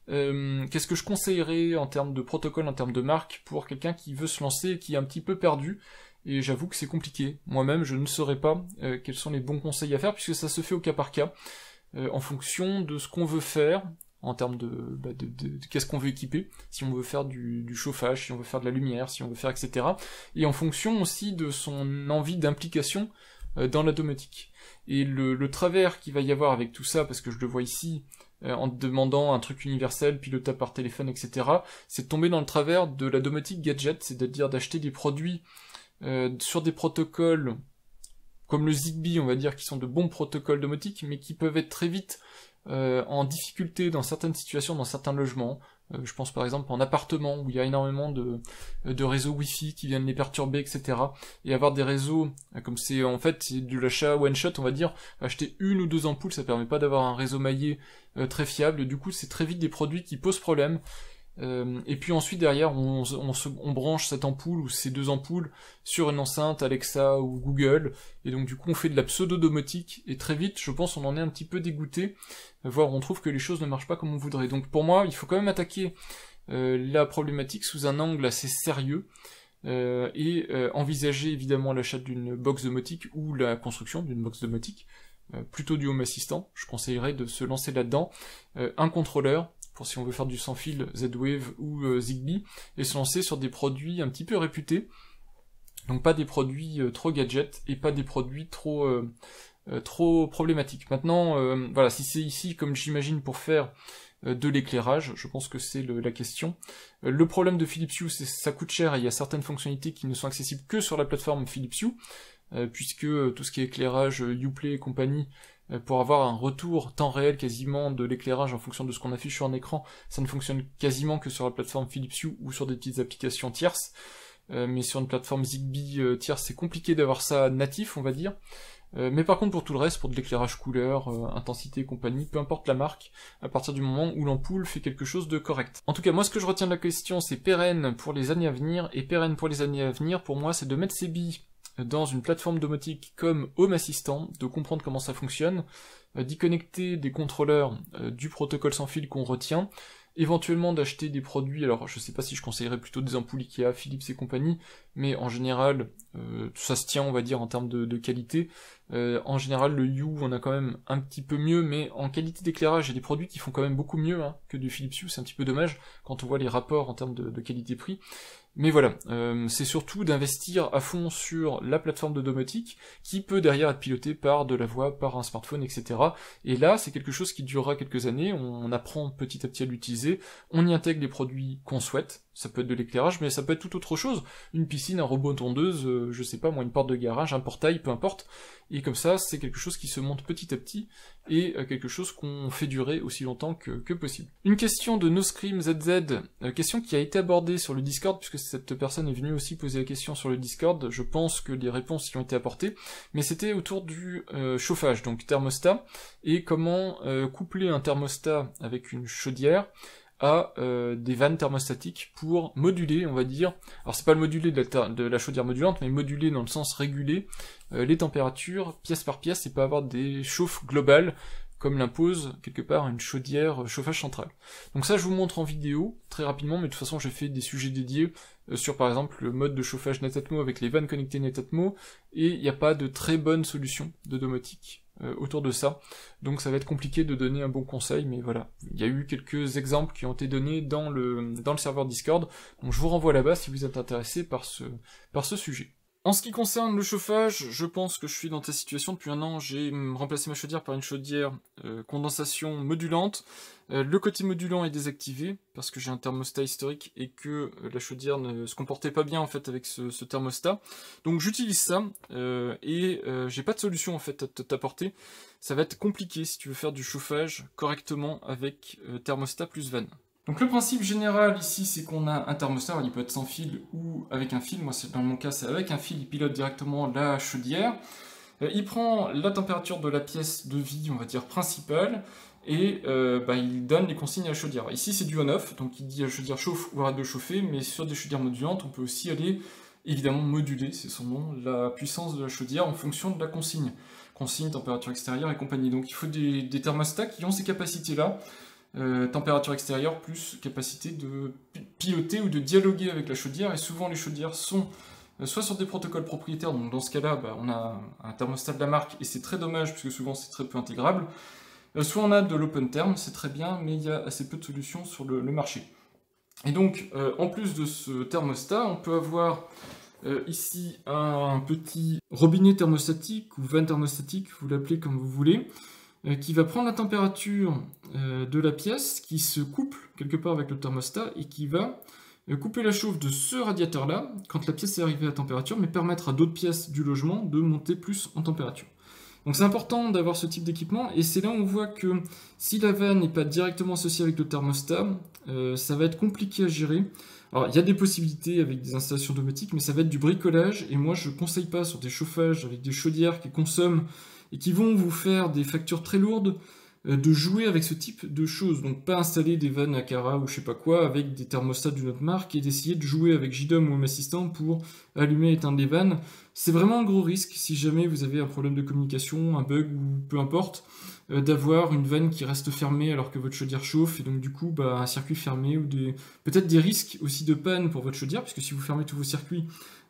qu'est-ce que je conseillerais en termes de protocole, en termes de marque, pour quelqu'un qui veut se lancer et qui est un petit peu perdu, et j'avoue que c'est compliqué. Moi-même, je ne saurais pas quels sont les bons conseils à faire, puisque ça se fait au cas par cas, en fonction de ce qu'on veut faire, en termes de qu'est-ce qu'on veut équiper, si on veut faire du chauffage, si on veut faire de la lumière, si on veut faire etc. Et en fonction aussi de son envie d'implication dans la domotique. Et le travers qu'il va y avoir avec tout ça, parce que je le vois ici, en demandant un truc universel, pilotable par téléphone, etc., c'est de tomber dans le travers de la domotique gadget, c'est-à-dire d'acheter des produits sur des protocoles comme le Zigbee, on va dire, qui sont de bons protocoles domotiques, mais qui peuvent être très vite en difficulté dans certaines situations, dans certains logements. Je pense par exemple en appartement où il y a énormément de réseaux Wi-Fi qui viennent les perturber, etc. Et avoir des réseaux, comme c'est en fait c'est de l'achat one shot, on va dire, acheter une ou deux ampoules, ça permet pas d'avoir un réseau maillé très fiable. Du coup, c'est très vite des produits qui posent problème. Et puis ensuite derrière on branche cette ampoule ou ces deux ampoules sur une enceinte Alexa ou Google, et donc du coup on fait de la pseudo-domotique, et très vite je pense on en est un petit peu dégoûté, voire on trouve que les choses ne marchent pas comme on voudrait. Donc pour moi il faut quand même attaquer la problématique sous un angle assez sérieux, et envisager évidemment l'achat d'une box domotique ou la construction d'une box domotique, plutôt du Home Assistant. Je conseillerais de se lancer là-dedans, un contrôleur, pour si on veut faire du sans fil Z-Wave ou Zigbee, et se lancer sur des produits un petit peu réputés, donc pas des produits trop gadgets, et pas des produits trop problématiques. Maintenant, voilà, si c'est ici, comme j'imagine, pour faire de l'éclairage, je pense que c'est la question. Le problème de Philips Hue, c'est que ça coûte cher, et il y a certaines fonctionnalités qui ne sont accessibles que sur la plateforme Philips Hue, puisque tout ce qui est éclairage, Uplay et compagnie, pour avoir un retour temps réel quasiment de l'éclairage en fonction de ce qu'on affiche sur un écran, ça ne fonctionne quasiment que sur la plateforme Philips Hue ou sur des petites applications tierces, mais sur une plateforme Zigbee tierce, c'est compliqué d'avoir ça natif, on va dire. Mais par contre pour tout le reste, pour de l'éclairage couleur, intensité et compagnie, peu importe la marque, à partir du moment où l'ampoule fait quelque chose de correct. En tout cas, moi ce que je retiens de la question, c'est pérenne pour les années à venir, et pérenne pour les années à venir, pour moi, c'est de mettre ses billes dans une plateforme domotique comme Home Assistant, de comprendre comment ça fonctionne, d'y connecter des contrôleurs du protocole sans fil qu'on retient, éventuellement d'acheter des produits, alors je sais pas si je conseillerais plutôt des ampoules Ikea, Philips et compagnie, mais en général, ça se tient on va dire en termes de qualité. En général le Hue on a quand même un petit peu mieux, mais en qualité d'éclairage il y a des produits qui font quand même beaucoup mieux que du Philips Hue, c'est un petit peu dommage quand on voit les rapports en termes de qualité-prix. Mais voilà, c'est surtout d'investir à fond sur la plateforme de domotique, qui peut derrière être pilotée par de la voix, par un smartphone, etc. Et là, c'est quelque chose qui durera quelques années, on apprend petit à petit à l'utiliser, on y intègre les produits qu'on souhaite, ça peut être de l'éclairage, mais ça peut être tout autre chose, une piscine, un robot tondeuse, je sais pas moi, une porte de garage, un portail, peu importe, et comme ça, c'est quelque chose qui se monte petit à petit, et quelque chose qu'on fait durer aussi longtemps que possible. Une question de NoScreamZZ, question qui a été abordée sur le Discord, puisque cette personne est venue aussi poser la question sur le Discord, je pense que les réponses y ont été apportées, mais c'était autour du chauffage, donc thermostat, et comment coupler un thermostat avec une chaudière à des vannes thermostatiques pour moduler, on va dire, alors c'est pas le moduler de la chaudière modulante, mais moduler dans le sens réguler les températures pièce par pièce, et pas avoir des chauffes globales, comme l'impose quelque part une chaudière chauffage central. Donc ça je vous montre en vidéo, très rapidement, mais de toute façon j'ai fait des sujets dédiés sur par exemple le mode de chauffage Netatmo avec les vannes connectées Netatmo, et il n'y a pas de très bonne solution de domotique autour de ça, donc ça va être compliqué de donner un bon conseil, mais voilà, il y a eu quelques exemples qui ont été donnés dans le serveur Discord, donc je vous renvoie là-bas si vous êtes intéressé par ce sujet. En ce qui concerne le chauffage, je pense que je suis dans ta situation depuis un an. J'ai remplacé ma chaudière par une chaudière condensation modulante. Le côté modulant est désactivé parce que j'ai un thermostat historique et que la chaudière ne se comportait pas bien en fait avec ce thermostat. Donc j'utilise ça et j'ai pas de solution en fait à t'apporter. Ça va être compliqué si tu veux faire du chauffage correctement avec thermostat plus vanne. Donc le principe général ici, c'est qu'on a un thermostat, il peut être sans fil ou avec un fil. Moi, dans mon cas, c'est avec un fil, il pilote directement la chaudière. Il prend la température de la pièce de vie, on va dire, principale, et il donne les consignes à la chaudière. Ici, c'est du on-off, donc il dit à la chaudière chauffe ou arrête de chauffer, mais sur des chaudières modulantes, on peut aussi aller, évidemment, moduler, c'est son nom, la puissance de la chaudière en fonction de la consigne. Consigne, température extérieure et compagnie. Donc il faut des thermostats qui ont ces capacités-là. Température extérieure plus capacité de piloter ou de dialoguer avec la chaudière, et souvent les chaudières sont soit sur des protocoles propriétaires, donc dans ce cas-là on a un thermostat de la marque et c'est très dommage parce que souvent c'est très peu intégrable, soit on a de l'open term, c'est très bien, mais il y a assez peu de solutions sur le marché. Et donc en plus de ce thermostat, on peut avoir ici un petit robinet thermostatique ou vanne thermostatique, vous l'appelez comme vous voulez, qui va prendre la température de la pièce, qui se couple quelque part avec le thermostat et qui va couper la chauffe de ce radiateur-là quand la pièce est arrivée à température, mais permettre à d'autres pièces du logement de monter plus en température. Donc c'est important d'avoir ce type d'équipement, et c'est là où on voit que si la vanne n'est pas directement associée avec le thermostat, ça va être compliqué à gérer. Alors il y a des possibilités avec des installations domotiques, mais ça va être du bricolage, et moi je ne conseille pas sur des chauffages avec des chaudières qui consomment et qui vont vous faire des factures très lourdes, de jouer avec ce type de choses. Donc pas installer des vannes Akara ou je sais pas quoi avec des thermostats d'une autre marque et d'essayer de jouer avec JDOM ou Home Assistant pour allumer et éteindre les vannes. C'est vraiment un gros risque si jamais vous avez un problème de communication, un bug ou peu importe, d'avoir une vanne qui reste fermée alors que votre chaudière chauffe, et donc du coup un circuit fermé, ou peut-être des risques aussi de panne pour votre chaudière, parce que si vous fermez tous vos circuits,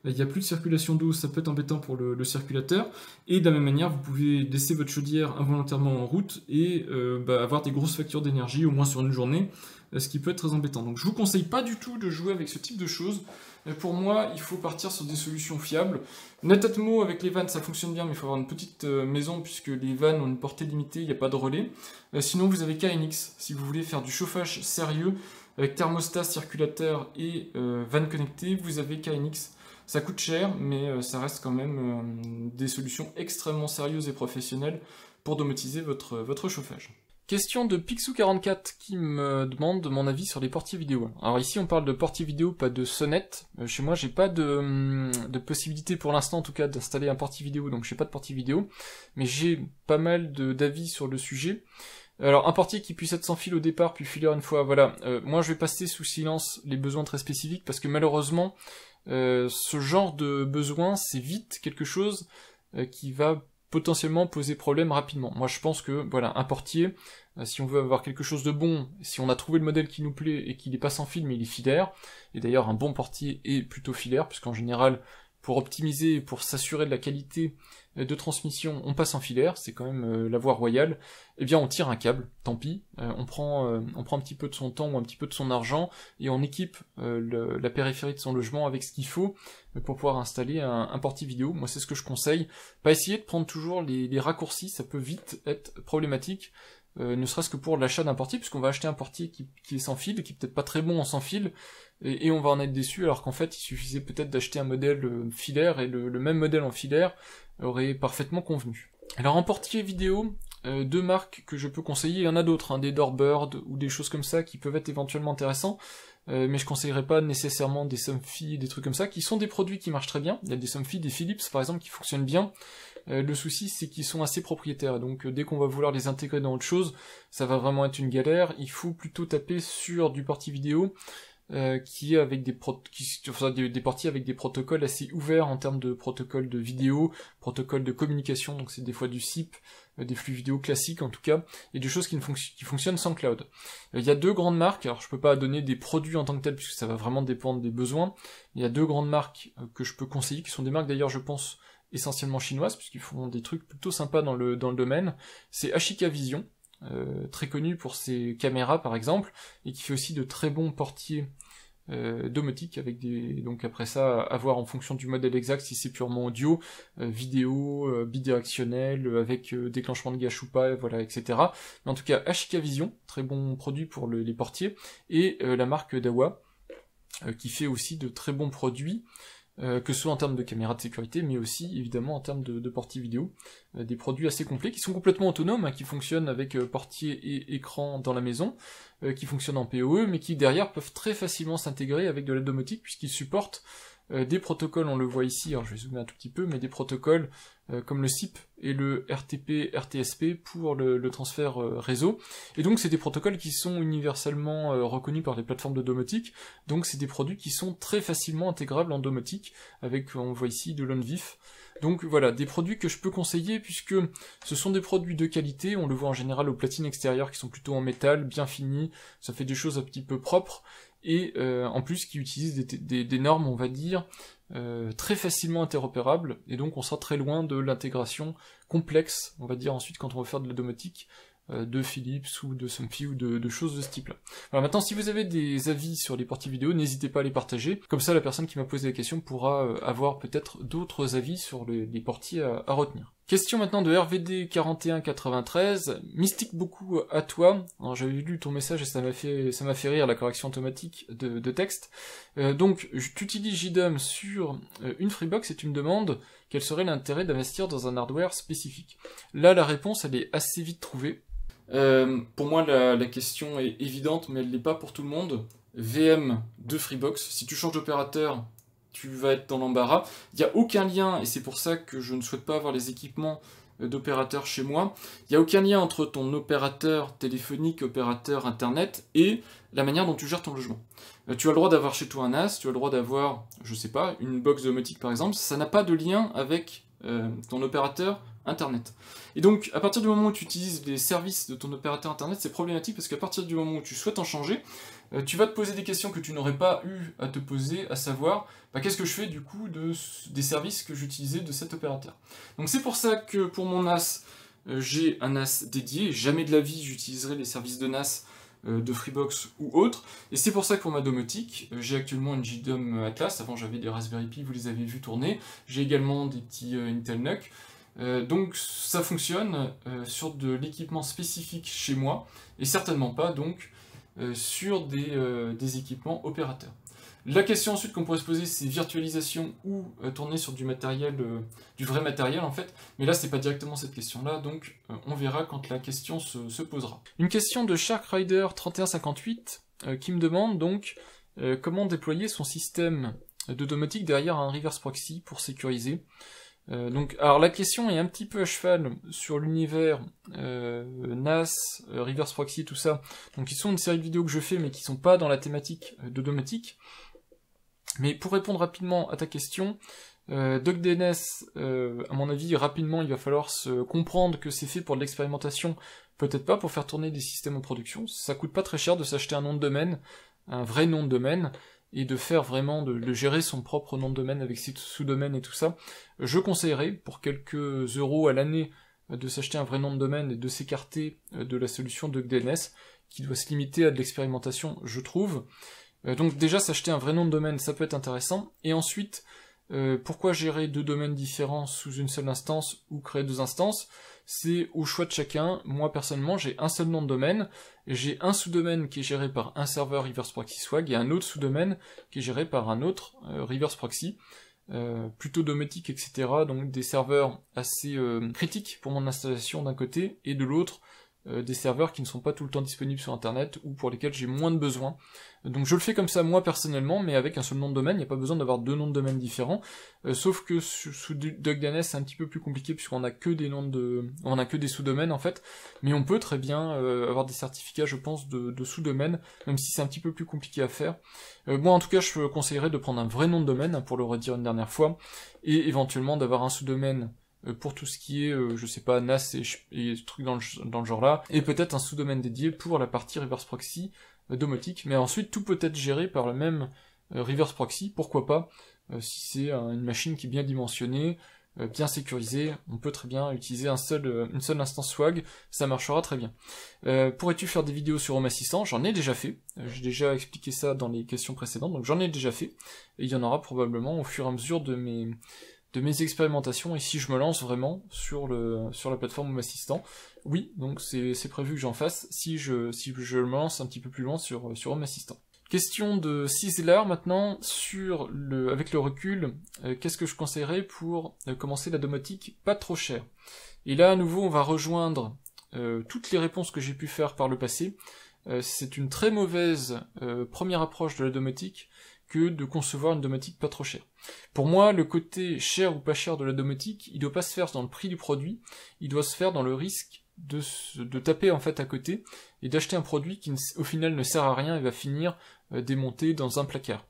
il n'y a plus de circulation d'eau, ça peut être embêtant pour le circulateur, et de la même manière vous pouvez laisser votre chaudière involontairement en route et avoir des grosses factures d'énergie, au moins sur une journée, ce qui peut être très embêtant. Donc je vous conseille pas du tout de jouer avec ce type de choses. Pour moi, il faut partir sur des solutions fiables. Netatmo avec les vannes ça fonctionne bien, mais il faut avoir une petite maison puisque les vannes ont une portée limitée, il n'y a pas de relais. Sinon vous avez KNX, si vous voulez faire du chauffage sérieux, avec thermostat, circulateur et vannes connectées, vous avez KNX. Ça coûte cher, mais ça reste quand même des solutions extrêmement sérieuses et professionnelles pour domotiser votre chauffage. Question de Pixou44 qui me demande mon avis sur les portiers vidéo. Alors ici on parle de portier vidéo, pas de sonnette. Chez moi j'ai pas de possibilité pour l'instant en tout cas d'installer un portier vidéo, donc j'ai pas de portier vidéo. Mais j'ai pas mal d'avis sur le sujet. Alors un portier qui puisse être sans fil au départ puis filaire une fois, voilà. Moi je vais passer sous silence les besoins très spécifiques parce que malheureusement ce genre de besoin c'est vite quelque chose qui va potentiellement poser problème rapidement. Moi je pense que voilà, un portier, si on veut avoir quelque chose de bon, si on a trouvé le modèle qui nous plaît et qu'il n'est pas sans fil mais il est filaire, et d'ailleurs un bon portier est plutôt filaire, puisqu'en général pour optimiser et pour s'assurer de la qualité de transmission, on passe en filaire, c'est quand même la voie royale, eh bien on tire un câble, tant pis, on prend un petit peu de son temps ou un petit peu de son argent, et on équipe la périphérie de son logement avec ce qu'il faut pour pouvoir installer un portier vidéo. Moi c'est ce que je conseille, pas essayer de prendre toujours les raccourcis, ça peut vite être problématique, ne serait-ce que pour l'achat d'un portier, puisqu'on va acheter un portier qui est sans fil, qui est peut-être pas très bon en sans fil, et on va en être déçu, alors qu'en fait il suffisait peut-être d'acheter un modèle filaire, et le même modèle en filaire aurait parfaitement convenu. Alors en portier vidéo, deux marques que je peux conseiller, il y en a d'autres, hein, des Doorbird ou des choses comme ça qui peuvent être éventuellement intéressants, mais je conseillerais pas nécessairement des Somfy, des trucs comme ça, qui sont des produits qui marchent très bien. Il y a des Somfy, des Philips par exemple qui fonctionnent bien. Le souci c'est qu'ils sont assez propriétaires, donc dès qu'on va vouloir les intégrer dans autre chose, ça va vraiment être une galère. Il faut plutôt taper sur du portier vidéo qui est avec des portiers avec des protocoles assez ouverts en termes de protocoles de vidéo, protocoles de communication, donc c'est des fois du SIP, des flux vidéo classiques en tout cas, et des choses qui fonctionnent sans cloud. Il y a deux grandes marques, alors je peux pas donner des produits en tant que tels puisque ça va vraiment dépendre des besoins. Il y a deux grandes marques que je peux conseiller, qui sont des marques d'ailleurs je pense essentiellement chinoises, puisqu'ils font des trucs plutôt sympas dans le domaine. C'est Ashika Vision, très connu pour ses caméras par exemple, et qui fait aussi de très bons portiers domotique, avec donc après ça, à voir en fonction du modèle exact, si c'est purement audio, vidéo, bidirectionnel, avec déclenchement de gâche ou pas, voilà, etc. Mais en tout cas, HK Vision, très bon produit pour les portiers, et la marque Dahua, qui fait aussi de très bons produits, que ce soit en termes de caméra de sécurité, mais aussi évidemment en termes de portier vidéo, des produits assez complets, qui sont complètement autonomes, hein, qui fonctionnent avec portier et écran dans la maison, qui fonctionnent en PoE, mais qui derrière peuvent très facilement s'intégrer avec de la domotique, puisqu'ils supportent des protocoles, on le voit ici, alors je vais zoomer un tout petit peu, mais des protocoles comme le SIP et le RTP, RTSP pour le transfert réseau. Et donc c'est des protocoles qui sont universellement reconnus par les plateformes de domotique, donc c'est des produits qui sont très facilement intégrables en domotique, avec, on voit ici, de l'OnVIF. Donc voilà, des produits que je peux conseiller, puisque ce sont des produits de qualité, on le voit en général aux platines extérieures qui sont plutôt en métal, bien finies, ça fait des choses un petit peu propres, et en plus qui utilisent des normes, on va dire, très facilement interopérables, et donc on sera très loin de l'intégration complexe, on va dire ensuite quand on veut faire de la domotique, de Philips ou de Somfy ou de choses de ce type-là. Alors maintenant, si vous avez des avis sur les portiers vidéo, n'hésitez pas à les partager, comme ça la personne qui m'a posé la question pourra avoir peut-être d'autres avis sur les portiers à retenir. Question maintenant de RVD4193, mystique beaucoup à toi. Alors j'avais lu ton message et ça m'a fait rire, la correction automatique de texte. Donc tu utilises JDOM sur une Freebox et tu me demandes quel serait l'intérêt d'investir dans un hardware spécifique. Là la réponse elle est assez vite trouvée. Pour moi la question est évidente, mais elle n'est pas pour tout le monde. VM de Freebox, si tu changes d'opérateur, tu vas être dans l'embarras. Il n'y a aucun lien, et c'est pour ça que je ne souhaite pas avoir les équipements d'opérateurs chez moi, il n'y a aucun lien entre ton opérateur téléphonique, opérateur internet, et la manière dont tu gères ton logement. Tu as le droit d'avoir chez toi un NAS, tu as le droit d'avoir, je sais pas, une box domotique par exemple, ça n'a pas de lien avec ton opérateur internet. Et donc, à partir du moment où tu utilises les services de ton opérateur internet, c'est problématique parce qu'à partir du moment où tu souhaites en changer, tu vas te poser des questions que tu n'aurais pas eu à te poser, à savoir, qu'est-ce que je fais du coup des services que j'utilisais de cet opérateur. Donc c'est pour ça que pour mon NAS, j'ai un NAS dédié, jamais de la vie j'utiliserai les services de NAS de Freebox ou autre, et c'est pour ça que pour ma domotique, j'ai actuellement une JDOM Atlas, avant j'avais des Raspberry Pi, vous les avez vus tourner, j'ai également des petits Intel NUC, donc ça fonctionne sur de l'équipement spécifique chez moi, et certainement pas donc sur des équipements opérateurs. La question ensuite qu'on pourrait se poser, c'est virtualisation ou tourner sur du matériel, du vrai matériel en fait, mais là c'est pas directement cette question-là, donc on verra quand la question se posera. Une question de Shark Rider 3158 qui me demande donc comment déployer son système de domotique derrière un reverse proxy pour sécuriser. Alors la question est un petit peu à cheval sur l'univers NAS, reverse proxy, tout ça, donc ils sont une série de vidéos que je fais mais qui sont pas dans la thématique de domotique. Mais pour répondre rapidement à ta question, DuckDNS, à mon avis, rapidement, il va falloir se comprendre que c'est fait pour de l'expérimentation, peut-être pas pour faire tourner des systèmes en production. Ça coûte pas très cher de s'acheter un nom de domaine, un vrai nom de domaine, et de faire vraiment, de gérer son propre nom de domaine avec ses sous-domaines et tout ça. Je conseillerais, pour quelques euros à l'année, de s'acheter un vrai nom de domaine et de s'écarter de la solution DuckDNS, qui doit se limiter à de l'expérimentation, je trouve. Donc déjà, s'acheter un vrai nom de domaine, ça peut être intéressant. Et ensuite, pourquoi gérer deux domaines différents sous une seule instance ou créer deux instances? C'est au choix de chacun. Moi, personnellement, j'ai un seul nom de domaine. J'ai un sous-domaine qui est géré par un serveur reverse proxy swag et un autre sous-domaine qui est géré par un autre reverse proxy. Plutôt domotique, etc. Donc des serveurs assez critiques pour mon installation d'un côté, et de l'autre, des serveurs qui ne sont pas tout le temps disponibles sur internet ou pour lesquels j'ai moins de besoin. Donc je le fais comme ça moi personnellement, mais avec un seul nom de domaine, il n'y a pas besoin d'avoir deux noms de domaine différents, sauf que sous DuckDNS c'est un petit peu plus compliqué puisqu'on a que des on a que des sous-domaines en fait, mais on peut très bien avoir des certificats je pense de sous-domaines, même si c'est un petit peu plus compliqué à faire. Moi en tout cas je conseillerais de prendre un vrai nom de domaine, pour le redire une dernière fois, et éventuellement d'avoir un sous-domaine pour tout ce qui est, je sais pas, NAS et trucs dans le genre là, et peut-être un sous-domaine dédié pour la partie reverse proxy domotique, mais ensuite tout peut être géré par le même reverse proxy, pourquoi pas, si c'est une machine qui est bien dimensionnée, bien sécurisé, on peut très bien utiliser une seule instance Swag, ça marchera très bien. Pourrais-tu faire des vidéos sur Home Assistant? J'en ai déjà fait, j'ai déjà expliqué ça dans les questions précédentes, donc j'en ai déjà fait, et il y en aura probablement au fur et à mesure de mes expérimentations, et si je me lance vraiment sur la plateforme Home Assistant. Oui, donc c'est prévu que j'en fasse si je me lance un petit peu plus loin sur Home Assistant. Question de Sizzler maintenant, avec le recul, qu'est-ce que je conseillerais pour commencer la domotique pas trop cher? Et là, à nouveau, on va rejoindre toutes les réponses que j'ai pu faire par le passé. C'est une très mauvaise première approche de la domotique que de concevoir une domotique pas trop chère. Pour moi, le côté cher ou pas cher de la domotique, il doit pas se faire dans le prix du produit, il doit se faire dans le risque de taper en fait à côté et d'acheter un produit qui au final ne sert à rien et va finir démonté dans un placard.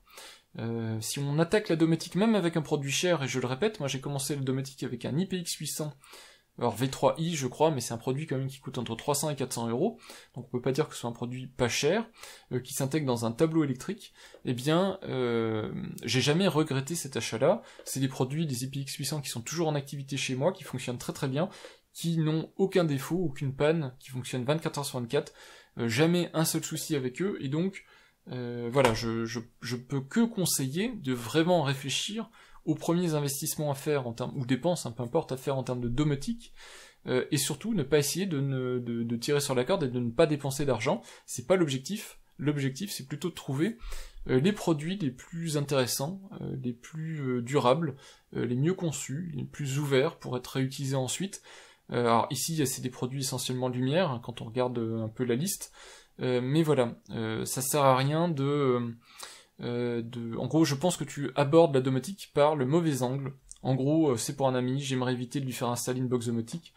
Si on attaque la domotique même avec un produit cher, et je le répète, moi j'ai commencé la domotique avec un IPX800, alors V3i je crois, mais c'est un produit quand même qui coûte entre 300 et 400 euros, donc on peut pas dire que ce soit un produit pas cher, qui s'intègre dans un tableau électrique. Eh bien, j'ai jamais regretté cet achat-là. C'est des produits, des IPX800 qui sont toujours en activité chez moi, qui fonctionnent très très bien, qui n'ont aucun défaut, aucune panne, qui fonctionnent 24 heures sur 24, jamais un seul souci avec eux, et donc voilà, je peux que conseiller de vraiment réfléchir aux premiers investissements à faire en termes, ou dépenses, peu importe, à faire en termes de domotique, et surtout ne pas essayer de tirer sur la corde et de ne pas dépenser d'argent. C'est pas l'objectif. L'objectif, c'est plutôt de trouver les produits les plus intéressants, les plus durables, les mieux conçus, les plus ouverts pour être réutilisés ensuite. Alors ici, c'est des produits essentiellement lumière, hein, quand on regarde un peu la liste. Mais voilà, ça sert à rien en gros, je pense que tu abordes la domotique par le mauvais angle. En gros, c'est pour un ami, j'aimerais éviter de lui faire installer une box domotique.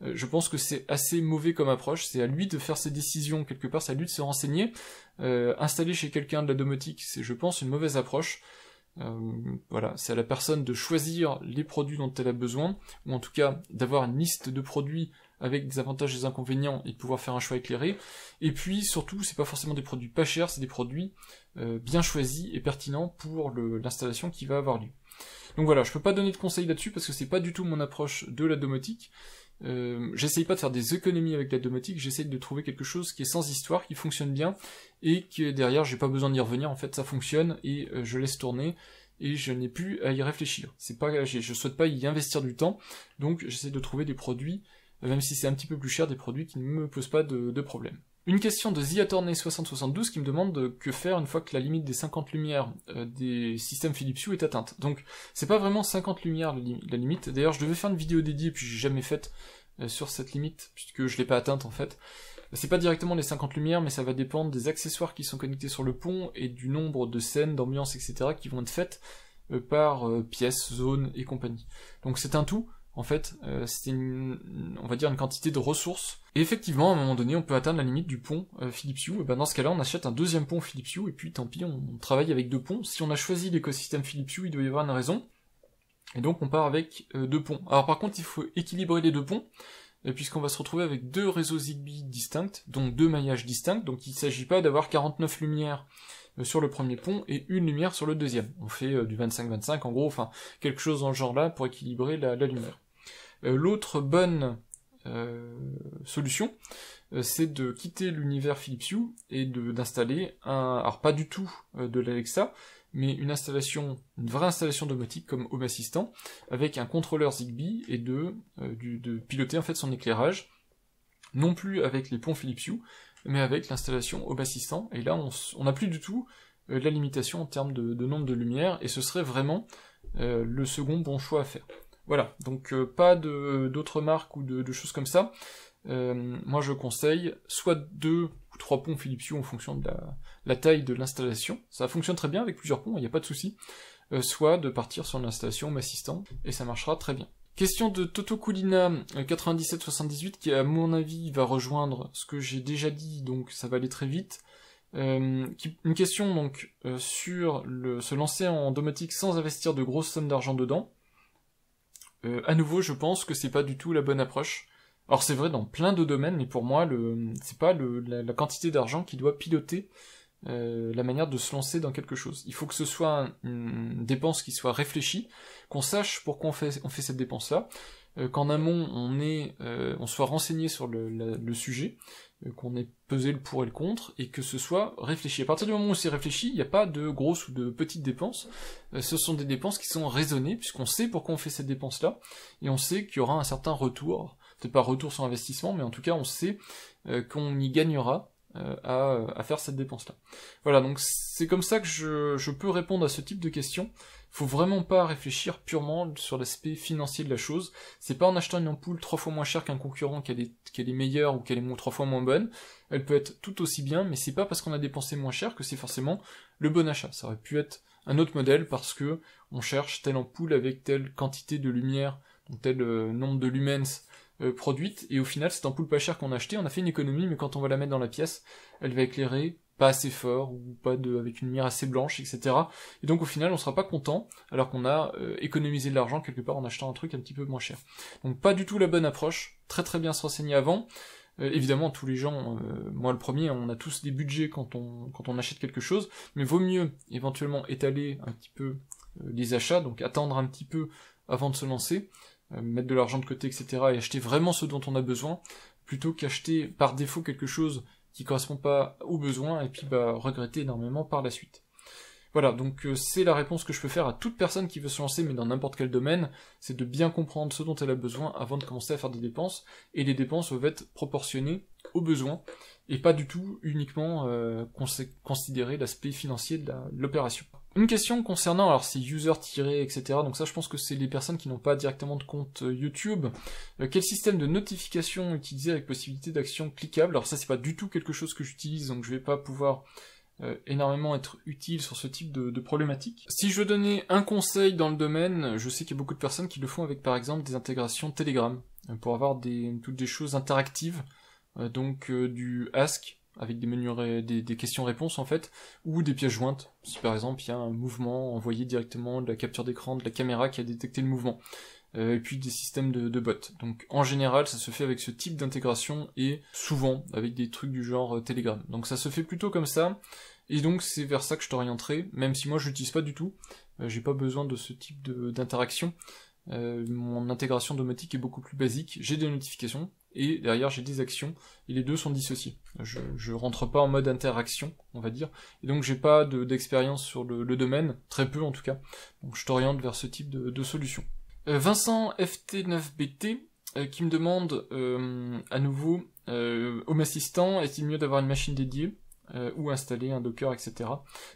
Je pense que c'est assez mauvais comme approche, c'est à lui de faire ses décisions quelque part, c'est à lui de se renseigner. Installer chez quelqu'un de la domotique, c'est, je pense, une mauvaise approche. Voilà, c'est à la personne de choisir les produits dont elle a besoin, ou en tout cas d'avoir une liste de produits avec des avantages et des inconvénients et de pouvoir faire un choix éclairé. Et puis surtout, c'est pas forcément des produits pas chers, c'est des produits bien choisis et pertinents pour l'installation qui va avoir lieu. Donc voilà, je peux pas donner de conseils là-dessus parce que c'est pas du tout mon approche de la domotique. J'essaye pas de faire des économies avec la domotique, j'essaye de trouver quelque chose qui est sans histoire, qui fonctionne bien, et que derrière j'ai pas besoin d'y revenir, en fait ça fonctionne, et je laisse tourner, et je n'ai plus à y réfléchir. Je souhaite pas y investir du temps, donc j'essaie de trouver des produits, même si c'est un petit peu plus cher, des produits qui ne me posent pas de problème. Une question de TheAttorney6072 qui me demande que faire une fois que la limite des 50 lumières des systèmes Philips Hue est atteinte. Donc c'est pas vraiment 50 lumières la limite, d'ailleurs je devais faire une vidéo dédiée puis j'ai jamais faite sur cette limite, puisque je l'ai pas atteinte en fait. C'est pas directement les 50 lumières, mais ça va dépendre des accessoires qui sont connectés sur le pont et du nombre de scènes, d'ambiance, etc. qui vont être faites par pièce, zone et compagnie. Donc c'est un tout. En fait, c'est on va dire une quantité de ressources. Et effectivement, à un moment donné, on peut atteindre la limite du pont Philips Hue. Et ben dans ce cas-là, on achète un deuxième pont Philips Hue, et puis tant pis, on travaille avec deux ponts. Si on a choisi l'écosystème Philips Hue, il doit y avoir une raison. Et donc on part avec deux ponts. Alors par contre, il faut équilibrer les deux ponts, puisqu'on va se retrouver avec deux réseaux Zigbee distincts, donc deux maillages distincts. Donc il ne s'agit pas d'avoir 49 lumières sur le premier pont et une lumière sur le deuxième. On fait du 25-25 en gros, enfin quelque chose dans ce genre-là pour équilibrer la lumière. L'autre bonne solution, c'est de quitter l'univers Philips Hue et d'installer alors pas du tout de l'Alexa, mais une vraie installation domotique comme Home Assistant, avec un contrôleur Zigbee et de piloter en fait son éclairage, non plus avec les ponts Philips Hue, mais avec l'installation Home Assistant, et là on n'a plus du tout la limitation en termes de nombre de lumières, et ce serait vraiment le second bon choix à faire. Voilà, donc pas d'autres marques ou de choses comme ça. Moi je conseille soit 2 ou 3 ponts Philips Hue en fonction de la taille de l'installation, ça fonctionne très bien avec plusieurs ponts, il n'y a pas de souci, soit de partir sur l'installation Home Assistant, et ça marchera très bien. Question de Totokulina 9778 qui à mon avis va rejoindre ce que j'ai déjà dit, donc ça va aller très vite. Une question donc sur se lancer en domotique sans investir de grosses sommes d'argent dedans. À nouveau, je pense que c'est pas du tout la bonne approche. Alors c'est vrai dans plein de domaines, mais pour moi, c'est pas la quantité d'argent qui doit piloter la manière de se lancer dans quelque chose. Il faut que ce soit une dépense qui soit réfléchie, qu'on sache pourquoi on fait cette dépense-là, qu'en amont on soit renseigné sur le sujet, qu'on ait pesé le pour et le contre, et que ce soit réfléchi. À partir du moment où c'est réfléchi, il n'y a pas de grosses ou de petites dépenses, ce sont des dépenses qui sont raisonnées, puisqu'on sait pourquoi on fait cette dépense-là, et on sait qu'il y aura un certain retour, peut-être pas retour sur investissement, mais en tout cas on sait qu'on y gagnera à faire cette dépense-là. Voilà, donc c'est comme ça que je peux répondre à ce type de questions. Faut vraiment pas réfléchir purement sur l'aspect financier de la chose. C'est pas en achetant une ampoule 3 fois moins chère qu'un concurrent qu'elle est meilleure ou qu'elle est 3 fois moins bonne. Elle peut être tout aussi bien, mais c'est pas parce qu'on a dépensé moins cher que c'est forcément le bon achat. Ça aurait pu être un autre modèle parce que on cherche telle ampoule avec telle quantité de lumière, donc tel nombre de lumens produite, et au final cette ampoule pas chère qu'on a achetée, on a fait une économie, mais quand on va la mettre dans la pièce, elle va éclairer pas assez fort, ou avec une lumière assez blanche, etc. Et donc au final on sera pas content, alors qu'on a économisé de l'argent quelque part en achetant un truc un petit peu moins cher. Donc pas du tout la bonne approche, très bien se renseigner avant. Évidemment tous les gens, moi le premier, on a tous des budgets quand on achète quelque chose, mais vaut mieux éventuellement étaler un petit peu les achats, donc attendre un petit peu avant de se lancer, mettre de l'argent de côté, etc., et acheter vraiment ce dont on a besoin, plutôt qu'acheter par défaut quelque chose qui correspond pas aux besoins, et puis regretter énormément par la suite. Voilà, donc c'est la réponse que je peux faire à toute personne qui veut se lancer, mais dans n'importe quel domaine, c'est de bien comprendre ce dont elle a besoin avant de commencer à faire des dépenses, et les dépenses doivent être proportionnées aux besoins, et pas du tout uniquement considérer l'aspect financier de l'opération. Une question concernant, alors c'est user etc., donc ça je pense que c'est les personnes qui n'ont pas directement de compte YouTube. Quel système de notification utiliser avec possibilité d'action cliquable? Alors ça c'est pas du tout quelque chose que j'utilise, donc je vais pas pouvoir énormément être utile sur ce type de problématique. Si je veux donner un conseil dans le domaine, je sais qu'il y a beaucoup de personnes qui le font avec par exemple des intégrations Telegram, pour avoir toutes des choses interactives, donc du Ask, avec des menus, des questions-réponses en fait, ou des pièces jointes, si par exemple il y a un mouvement envoyé directement de la capture d'écran de la caméra qui a détecté le mouvement, et puis des systèmes de bots. Donc en général ça se fait avec ce type d'intégration, et souvent avec des trucs du genre Telegram. Donc ça se fait plutôt comme ça, et donc c'est vers ça que je t'orienterai, même si moi je l'utilise pas du tout, j'ai pas besoin de ce type d'interaction. Mon intégration domotique est beaucoup plus basique, j'ai des notifications, et derrière j'ai des actions, et les deux sont dissociés. Je rentre pas en mode interaction, on va dire, et donc j'ai pas d'expérience sur le domaine, très peu en tout cas, donc je t'oriente vers ce type de solution. Vincent FT9BT qui me demande à nouveau Home Assistant, est-il mieux d'avoir une machine dédiée ou installer un Docker, etc.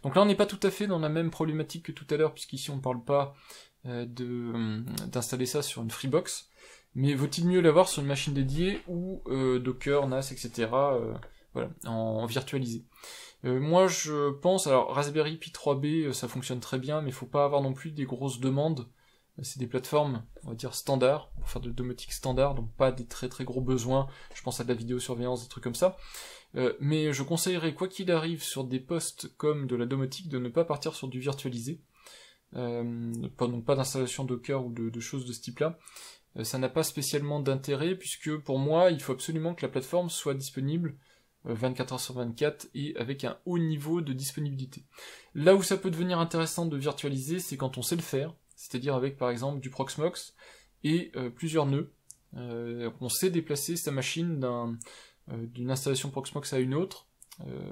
Donc là on n'est pas tout à fait dans la même problématique que tout à l'heure, puisqu'ici on ne parle pas d'installer ça sur une Freebox, mais vaut-il mieux l'avoir sur une machine dédiée ou Docker, NAS, etc. Voilà, en virtualisé. Moi je pense, alors Raspberry Pi 3B ça fonctionne très bien, mais il faut pas avoir non plus des grosses demandes. C'est des plateformes, on va dire, standards, pour faire de domotique standard, donc pas des très gros besoins, je pense à de la vidéosurveillance, des trucs comme ça. Mais je conseillerais, quoi qu'il arrive, sur des postes comme de la domotique, de ne pas partir sur du virtualisé. Donc pas d'installation Docker ou de choses de ce type-là. Ça n'a pas spécialement d'intérêt, puisque pour moi, il faut absolument que la plateforme soit disponible 24h sur 24 et avec un haut niveau de disponibilité. Là où ça peut devenir intéressant de virtualiser, c'est quand on sait le faire, c'est-à-dire avec par exemple du Proxmox et plusieurs nœuds. On sait déplacer sa machine d'une installation Proxmox à une autre,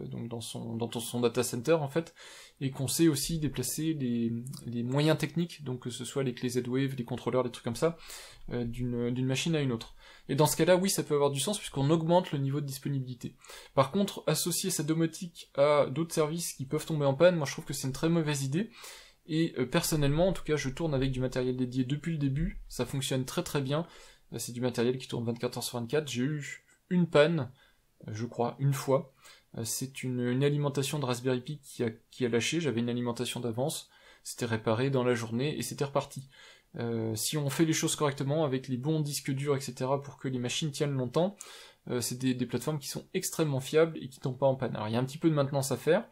donc dans son data center en fait, et qu'on sait aussi déplacer les moyens techniques, donc que ce soit les clés Z-Wave, les contrôleurs, des trucs comme ça, d'une machine à une autre. Et dans ce cas-là, oui, ça peut avoir du sens puisqu'on augmente le niveau de disponibilité. Par contre, associer sa domotique à d'autres services qui peuvent tomber en panne, moi je trouve que c'est une très mauvaise idée. Et personnellement, en tout cas, je tourne avec du matériel dédié depuis le début, ça fonctionne très bien, c'est du matériel qui tourne 24h sur 24, j'ai eu une panne, je crois, une fois, c'est une alimentation de Raspberry Pi qui a lâché, j'avais une alimentation d'avance, c'était réparé dans la journée et c'était reparti. Si on fait les choses correctement, avec les bons disques durs, etc., pour que les machines tiennent longtemps, c'est des plateformes qui sont extrêmement fiables et qui tombent pas en panne. Alors il y a un petit peu de maintenance à faire,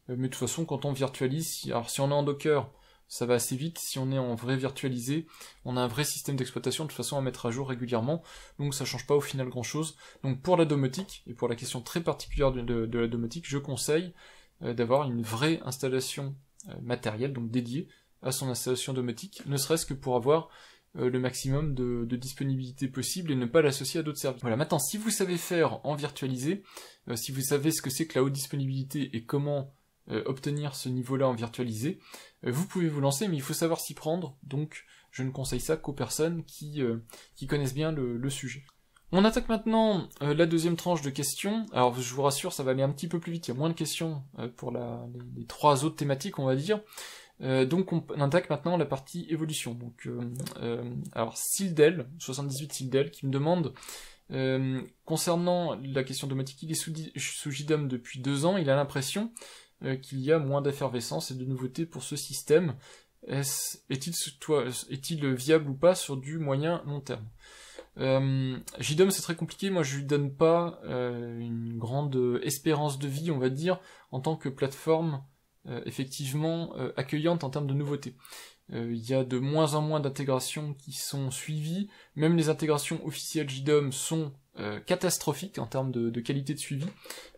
mais de toute façon, quand on virtualise, alors si on est en Docker, ça va assez vite. Si on est en vrai virtualisé, on a un vrai système d'exploitation de toute façon à mettre à jour régulièrement, donc ça change pas au final grand chose. Donc pour la domotique, et pour la question très particulière de la domotique, je conseille d'avoir une vraie installation matérielle, donc dédiée à son installation domotique, ne serait-ce que pour avoir le maximum de disponibilité possible et ne pas l'associer à d'autres services. Voilà, maintenant, si vous savez faire en virtualisé, si vous savez ce que c'est que la haute disponibilité et comment obtenir ce niveau-là en virtualisé, vous pouvez vous lancer, mais il faut savoir s'y prendre, donc je ne conseille ça qu'aux personnes qui connaissent bien le sujet. On attaque maintenant la deuxième tranche de questions. Alors je vous rassure, ça va aller un petit peu plus vite, il y a moins de questions pour les 3 autres thématiques, on va dire. Donc on attaque maintenant la partie évolution. Donc alors Sildel, 78 Sildel, qui me demande concernant la question domotique, il est sous JDOM depuis 2 ans, il a l'impression qu'il y a moins d'effervescence et de nouveautés pour ce système. Est-il viable ou pas sur du moyen long terme? JDOM c'est très compliqué, moi je lui donne pas une grande espérance de vie, on va dire, en tant que plateforme effectivement accueillante en termes de nouveautés. Il y a de moins en moins d'intégrations qui sont suivies, même les intégrations officielles JDOM sont catastrophiques en termes de qualité de suivi.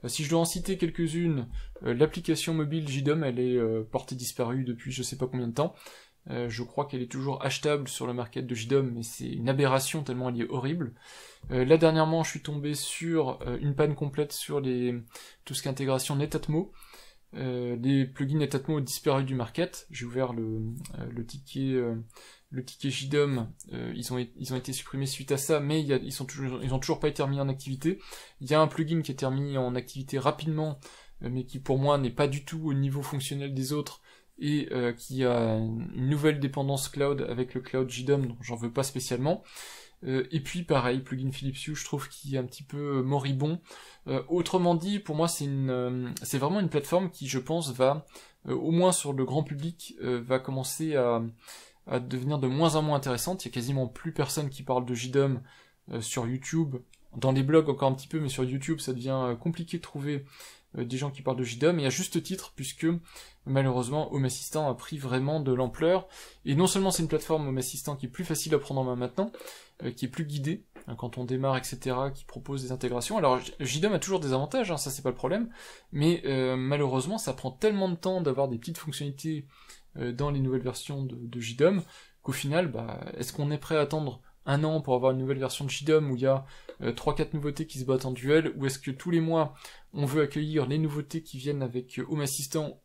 Si je dois en citer quelques-unes, l'application mobile JDOM, elle est portée disparue depuis je sais pas combien de temps. Je crois qu'elle est toujours achetable sur le market de JDOM, mais c'est une aberration tellement elle est horrible. Là dernièrement, je suis tombé sur une panne complète sur tout ce qui est intégration Netatmo. Les plugins Netatmo ont disparu du market. J'ai ouvert le ticket JDOM, ils ont été supprimés suite à ça, mais ils ont toujours pas été remis en activité. Il y a un plugin qui a été remis en activité rapidement, mais qui pour moi n'est pas du tout au niveau fonctionnel des autres, et qui a une nouvelle dépendance cloud avec le cloud JDOM, donc j'en veux pas spécialement. Et puis pareil, plugin Philips Hue, je trouve qu'il est un petit peu moribond. Autrement dit, pour moi c'est vraiment une plateforme qui, je pense, va, au moins sur le grand public, va commencer à devenir de moins en moins intéressante. Il y a quasiment plus personne qui parle de JDOM sur YouTube. Dans les blogs encore un petit peu, mais sur YouTube ça devient compliqué de trouver des gens qui parlent de JDOM, et à juste titre, puisque malheureusement Home Assistant a pris vraiment de l'ampleur, et non seulement c'est une plateforme Home Assistant qui est plus facile à prendre en main maintenant, qui est plus guidée, hein, quand on démarre, etc., qui propose des intégrations. Alors JDOM a toujours des avantages, hein, ça c'est pas le problème, mais malheureusement ça prend tellement de temps d'avoir des petites fonctionnalités dans les nouvelles versions de JDOM, qu'au final, est-ce qu'on est prêt à attendre 1 an pour avoir une nouvelle version de JDOM où il y a 3-4 nouveautés qui se battent en duel, ou est-ce que tous les mois on veut accueillir les nouveautés qui viennent avec Home Assistant,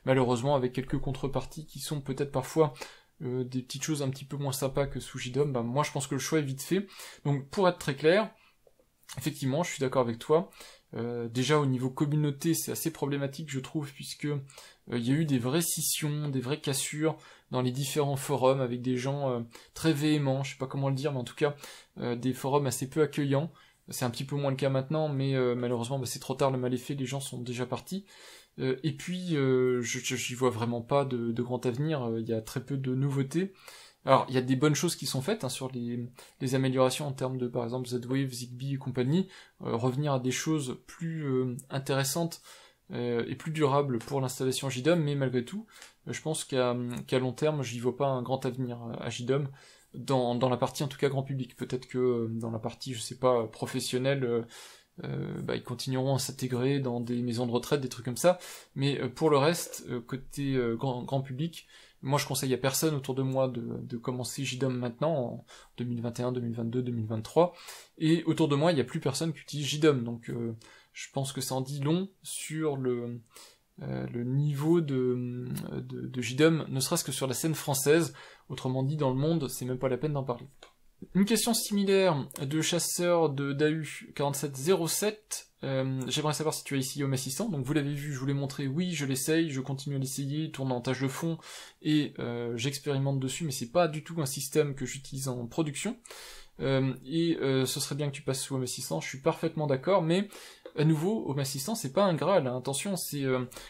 malheureusement avec quelques contreparties qui sont peut-être parfois des petites choses un petit peu moins sympas que sous JDOM. Moi je pense que le choix est vite fait. Donc pour être très clair, effectivement je suis d'accord avec toi. Déjà au niveau communauté c'est assez problématique je trouve, puisque il y a eu des vraies scissions, des vraies cassures dans les différents forums avec des gens très véhéments, je sais pas comment le dire, mais en tout cas des forums assez peu accueillants. C'est un petit peu moins le cas maintenant, mais malheureusement c'est trop tard, le mal est fait, les gens sont déjà partis. Et puis j'y vois vraiment pas de grand avenir, il y a très peu de nouveautés. Alors, il y a des bonnes choses qui sont faites hein, sur les améliorations en termes de, par exemple, Z-Wave, Zigbee et compagnie, revenir à des choses plus intéressantes et plus durables pour l'installation JDOM, mais malgré tout, je pense qu'à long terme, j'y vois pas un grand avenir à JDOM, dans la partie en tout cas grand public. Peut-être que dans la partie, je sais pas, professionnelle, ils continueront à s'intégrer dans des maisons de retraite, des trucs comme ça, mais pour le reste, côté grand public, moi je conseille à personne autour de moi de commencer JDOM maintenant, en 2021, 2022, 2023, et autour de moi il n'y a plus personne qui utilise JDOM, donc je pense que ça en dit long sur le niveau de JDOM, ne serait-ce que sur la scène française, autrement dit dans le monde, c'est même pas la peine d'en parler. Une question similaire de chasseur de DAU 4707, j'aimerais savoir si tu as ici Home Assistant, donc vous l'avez vu, je vous l'ai montré, oui je l'essaye, je continue à l'essayer, tourne en tâche de fond, et j'expérimente dessus, mais c'est pas du tout un système que j'utilise en production, ce serait bien que tu passes sous Home Assistant, je suis parfaitement d'accord, mais à nouveau, Home Assistant c'est pas un Graal, hein. Attention, c'est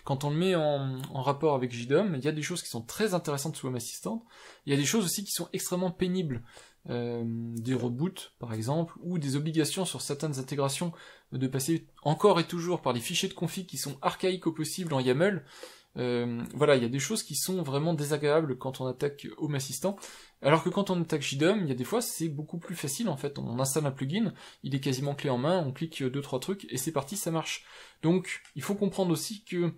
quand on le met en rapport avec JDOM, il y a des choses qui sont très intéressantes sous Home Assistant, il y a des choses aussi qui sont extrêmement pénibles, des reboots par exemple, ou des obligations sur certaines intégrations de passer encore et toujours par les fichiers de config qui sont archaïques au possible en YAML. Voilà, il y a des choses qui sont vraiment désagréables quand on attaque Home Assistant. Alors que quand on attaque JDOM, il y a des fois c'est beaucoup plus facile en fait, on installe un plugin, il est quasiment clé en main, on clique 2-3 trucs et c'est parti, ça marche. Donc il faut comprendre aussi que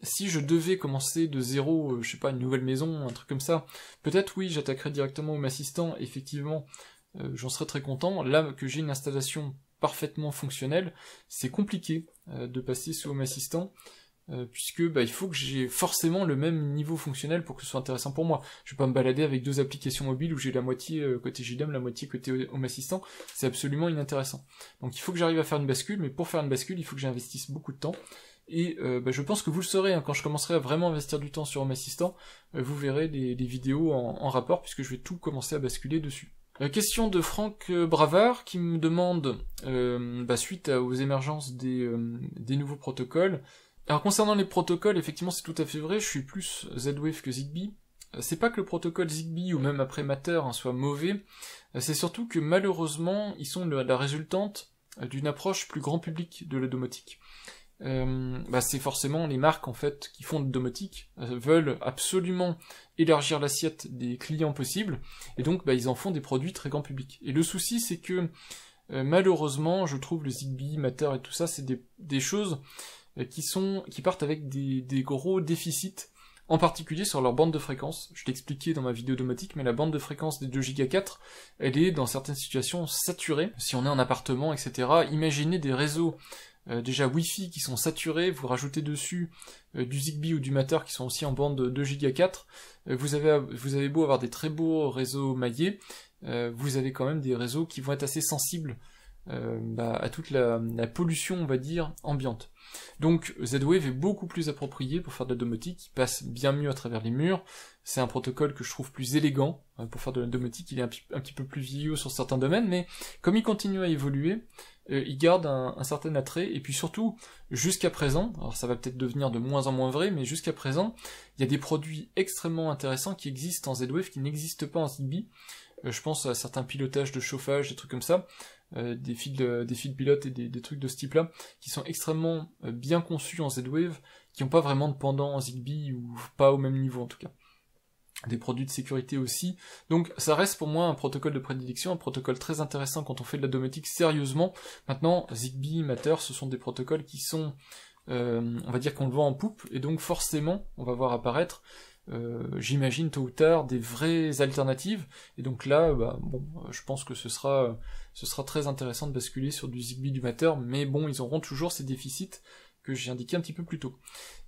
si je devais commencer de zéro, je sais pas, une nouvelle maison, un truc comme ça, peut-être oui, j'attaquerais directement Home Assistant, effectivement, j'en serais très content. Là que j'ai une installation parfaitement fonctionnelle, c'est compliqué de passer sous Home Assistant, puisque il faut que j'ai forcément le même niveau fonctionnel pour que ce soit intéressant pour moi. Je vais pas me balader avec 2 applications mobiles où j'ai la moitié côté JDOM, la moitié côté Home Assistant, c'est absolument inintéressant. Donc il faut que j'arrive à faire une bascule, mais pour faire une bascule, il faut que j'investisse beaucoup de temps. Et je pense que vous le saurez, hein, quand je commencerai à vraiment investir du temps sur Home Assistant, vous verrez les vidéos en rapport, puisque je vais tout commencer à basculer dessus. Question de Franck Bravard, qui me demande, suite aux émergences des nouveaux protocoles. Alors concernant les protocoles, effectivement c'est tout à fait vrai, je suis plus Z-Wave que Zigbee. C'est pas que le protocole Zigbee, ou même après Matter, soit mauvais, c'est surtout que malheureusement, ils sont la résultante d'une approche plus grand public de la domotique. C'est forcément les marques en fait qui font de domotique veulent absolument élargir l'assiette des clients possibles, et donc ils en font des produits très grand public. Et le souci c'est que malheureusement, je trouve le Zigbee, Matter et tout ça, c'est des choses qui partent avec des gros déficits, en particulier sur leur bande de fréquence. Je l'ai expliqué dans ma vidéo domotique, mais la bande de fréquence des 2 Go 4, elle est dans certaines situations saturée. Si on est en appartement, etc., imaginez des réseaux déjà Wi-Fi qui sont saturés, vous rajoutez dessus du Zigbee ou du Matter qui sont aussi en bande de 2 Go 4, vous avez beau avoir des très beaux réseaux maillés, vous avez quand même des réseaux qui vont être assez sensibles à toute la pollution, on va dire, ambiante. Donc Z-Wave est beaucoup plus approprié pour faire de la domotique, il passe bien mieux à travers les murs, c'est un protocole que je trouve plus élégant pour faire de la domotique, il est un petit peu plus vieillot sur certains domaines, mais comme il continue à évoluer, il garde un certain attrait, et puis surtout, jusqu'à présent, alors ça va peut-être devenir de moins en moins vrai, mais jusqu'à présent, il y a des produits extrêmement intéressants qui existent en Z-Wave qui n'existent pas en Zigbee. Je pense à certains pilotages de chauffage, des trucs comme ça, des fils pilotes et des trucs de ce type-là, qui sont extrêmement bien conçus en Z-Wave, qui n'ont pas vraiment de pendant en Zigbee, ou pas au même niveau en tout cas. Des produits de sécurité aussi. Donc ça reste pour moi un protocole de prédilection, un protocole très intéressant quand on fait de la domotique sérieusement. Maintenant, Zigbee, Matter, ce sont des protocoles qui sont, on va dire qu'on le voit en poupe, et donc forcément, on va voir apparaître j'imagine tôt ou tard des vraies alternatives, et donc là je pense que ce sera très intéressant de basculer sur du Zigbee, du Matter, mais bon, ils auront toujours ces déficits que j'ai indiqué un petit peu plus tôt.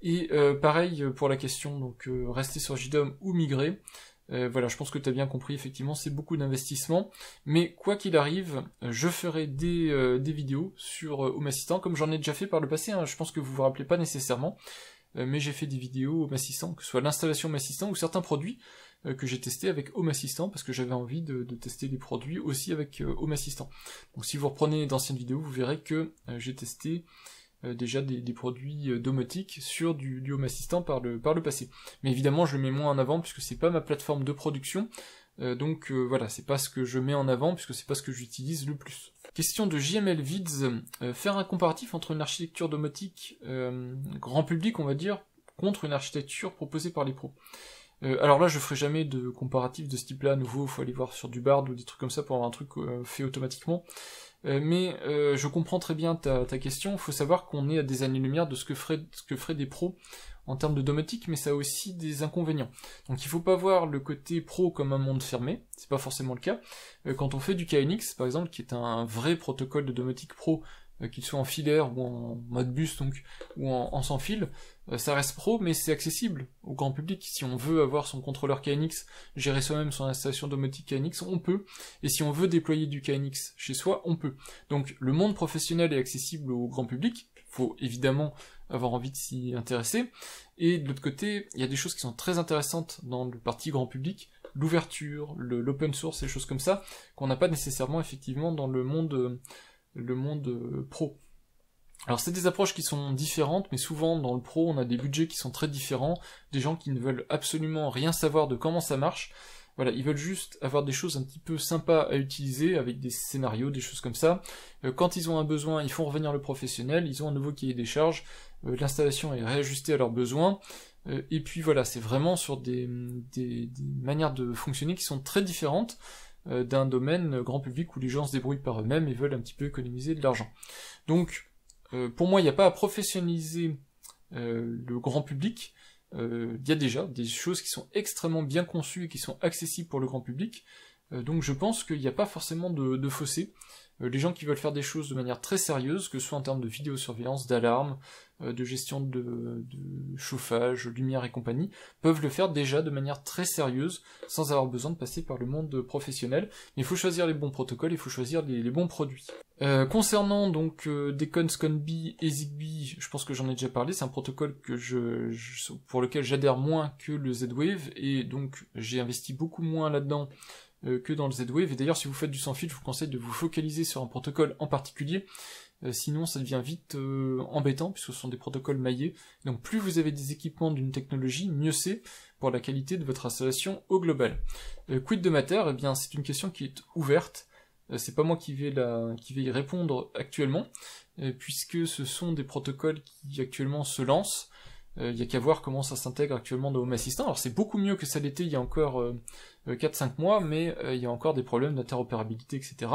Et pareil pour la question, donc rester sur JDOM ou migrer, voilà, je pense que tu as bien compris, effectivement c'est beaucoup d'investissement, mais quoi qu'il arrive, je ferai des vidéos sur Home Assistant, comme j'en ai déjà fait par le passé, hein, je pense que vous vous rappelez pas nécessairement, mais j'ai fait des vidéos Home Assistant, que ce soit l'installation Home Assistant ou certains produits que j'ai testés avec Home Assistant, parce que j'avais envie de tester des produits aussi avec Home Assistant. Donc si vous reprenez d'anciennes vidéos, vous verrez que j'ai testé déjà des produits domotiques sur du Home Assistant par le passé. Mais évidemment, je le mets moins en avant, puisque c'est pas ma plateforme de production, donc voilà, c'est pas ce que je mets en avant, puisque c'est pas ce que j'utilise le plus. Question de JML Vids, faire un comparatif entre une architecture domotique grand public, on va dire, contre une architecture proposée par les pros. Alors là, je ferai jamais de comparatif de ce type-là à nouveau, faut aller voir sur du Bard ou des trucs comme ça pour avoir un truc fait automatiquement. Mais je comprends très bien ta question, il faut savoir qu'on est à des années-lumière de ce que feraient des pros en termes de domotique, mais ça a aussi des inconvénients. Donc il faut pas voir le côté pro comme un monde fermé, c'est pas forcément le cas. Quand on fait du KNX, par exemple, qui est un vrai protocole de domotique pro, qu'il soit en filaire ou en mode bus, donc, ou en sans fil, ça reste pro, mais c'est accessible au grand public. Si on veut avoir son contrôleur KNX, gérer soi-même son installation domotique KNX, on peut. Et si on veut déployer du KNX chez soi, on peut. Donc le monde professionnel est accessible au grand public, faut évidemment avoir envie de s'y intéresser. Et de l'autre côté, il y a des choses qui sont très intéressantes dans le parti grand public, l'ouverture, l'open source, et choses comme ça, qu'on n'a pas nécessairement effectivement dans le monde pro. Alors c'est des approches qui sont différentes, mais souvent dans le pro on a des budgets qui sont très différents, des gens qui ne veulent absolument rien savoir de comment ça marche, voilà, ils veulent juste avoir des choses un petit peu sympas à utiliser, avec des scénarios, des choses comme ça. Quand ils ont un besoin, ils font revenir le professionnel, ils ont un nouveau cahier des charges, l'installation est réajustée à leurs besoins, et puis voilà, c'est vraiment sur des manières de fonctionner qui sont très différentes d'un domaine grand public où les gens se débrouillent par eux-mêmes et veulent un petit peu économiser de l'argent. Donc, pour moi, il n'y a pas à professionnaliser le grand public. Il y a déjà des choses qui sont extrêmement bien conçues et qui sont accessibles pour le grand public. Donc je pense qu'il n'y a pas forcément de fossé. Les gens qui veulent faire des choses de manière très sérieuse, que ce soit en termes de vidéosurveillance, d'alarme, de gestion de chauffage, lumière et compagnie, peuvent le faire déjà de manière très sérieuse, sans avoir besoin de passer par le monde professionnel. Mais il faut choisir les bons protocoles, il faut choisir les bons produits. Concernant donc Decon, SconBee et Zigbee, je pense que j'en ai déjà parlé, c'est un protocole que pour lequel j'adhère moins que le Z-Wave, et donc j'ai investi beaucoup moins là-dedans que dans le Z-Wave, et d'ailleurs si vous faites du sans-fil, je vous conseille de vous focaliser sur un protocole en particulier, sinon ça devient vite embêtant, puisque ce sont des protocoles maillés, donc plus vous avez des équipements d'une technologie, mieux c'est pour la qualité de votre installation au global. Quid de Matter, eh bien c'est une question qui est ouverte, c'est pas moi qui vais y répondre actuellement, puisque ce sont des protocoles qui actuellement se lancent. Il y a qu'à voir comment ça s'intègre actuellement dans Home Assistant. Alors c'est beaucoup mieux que ça l'était il y a encore 4-5 mois, mais il y a encore des problèmes d'interopérabilité, etc.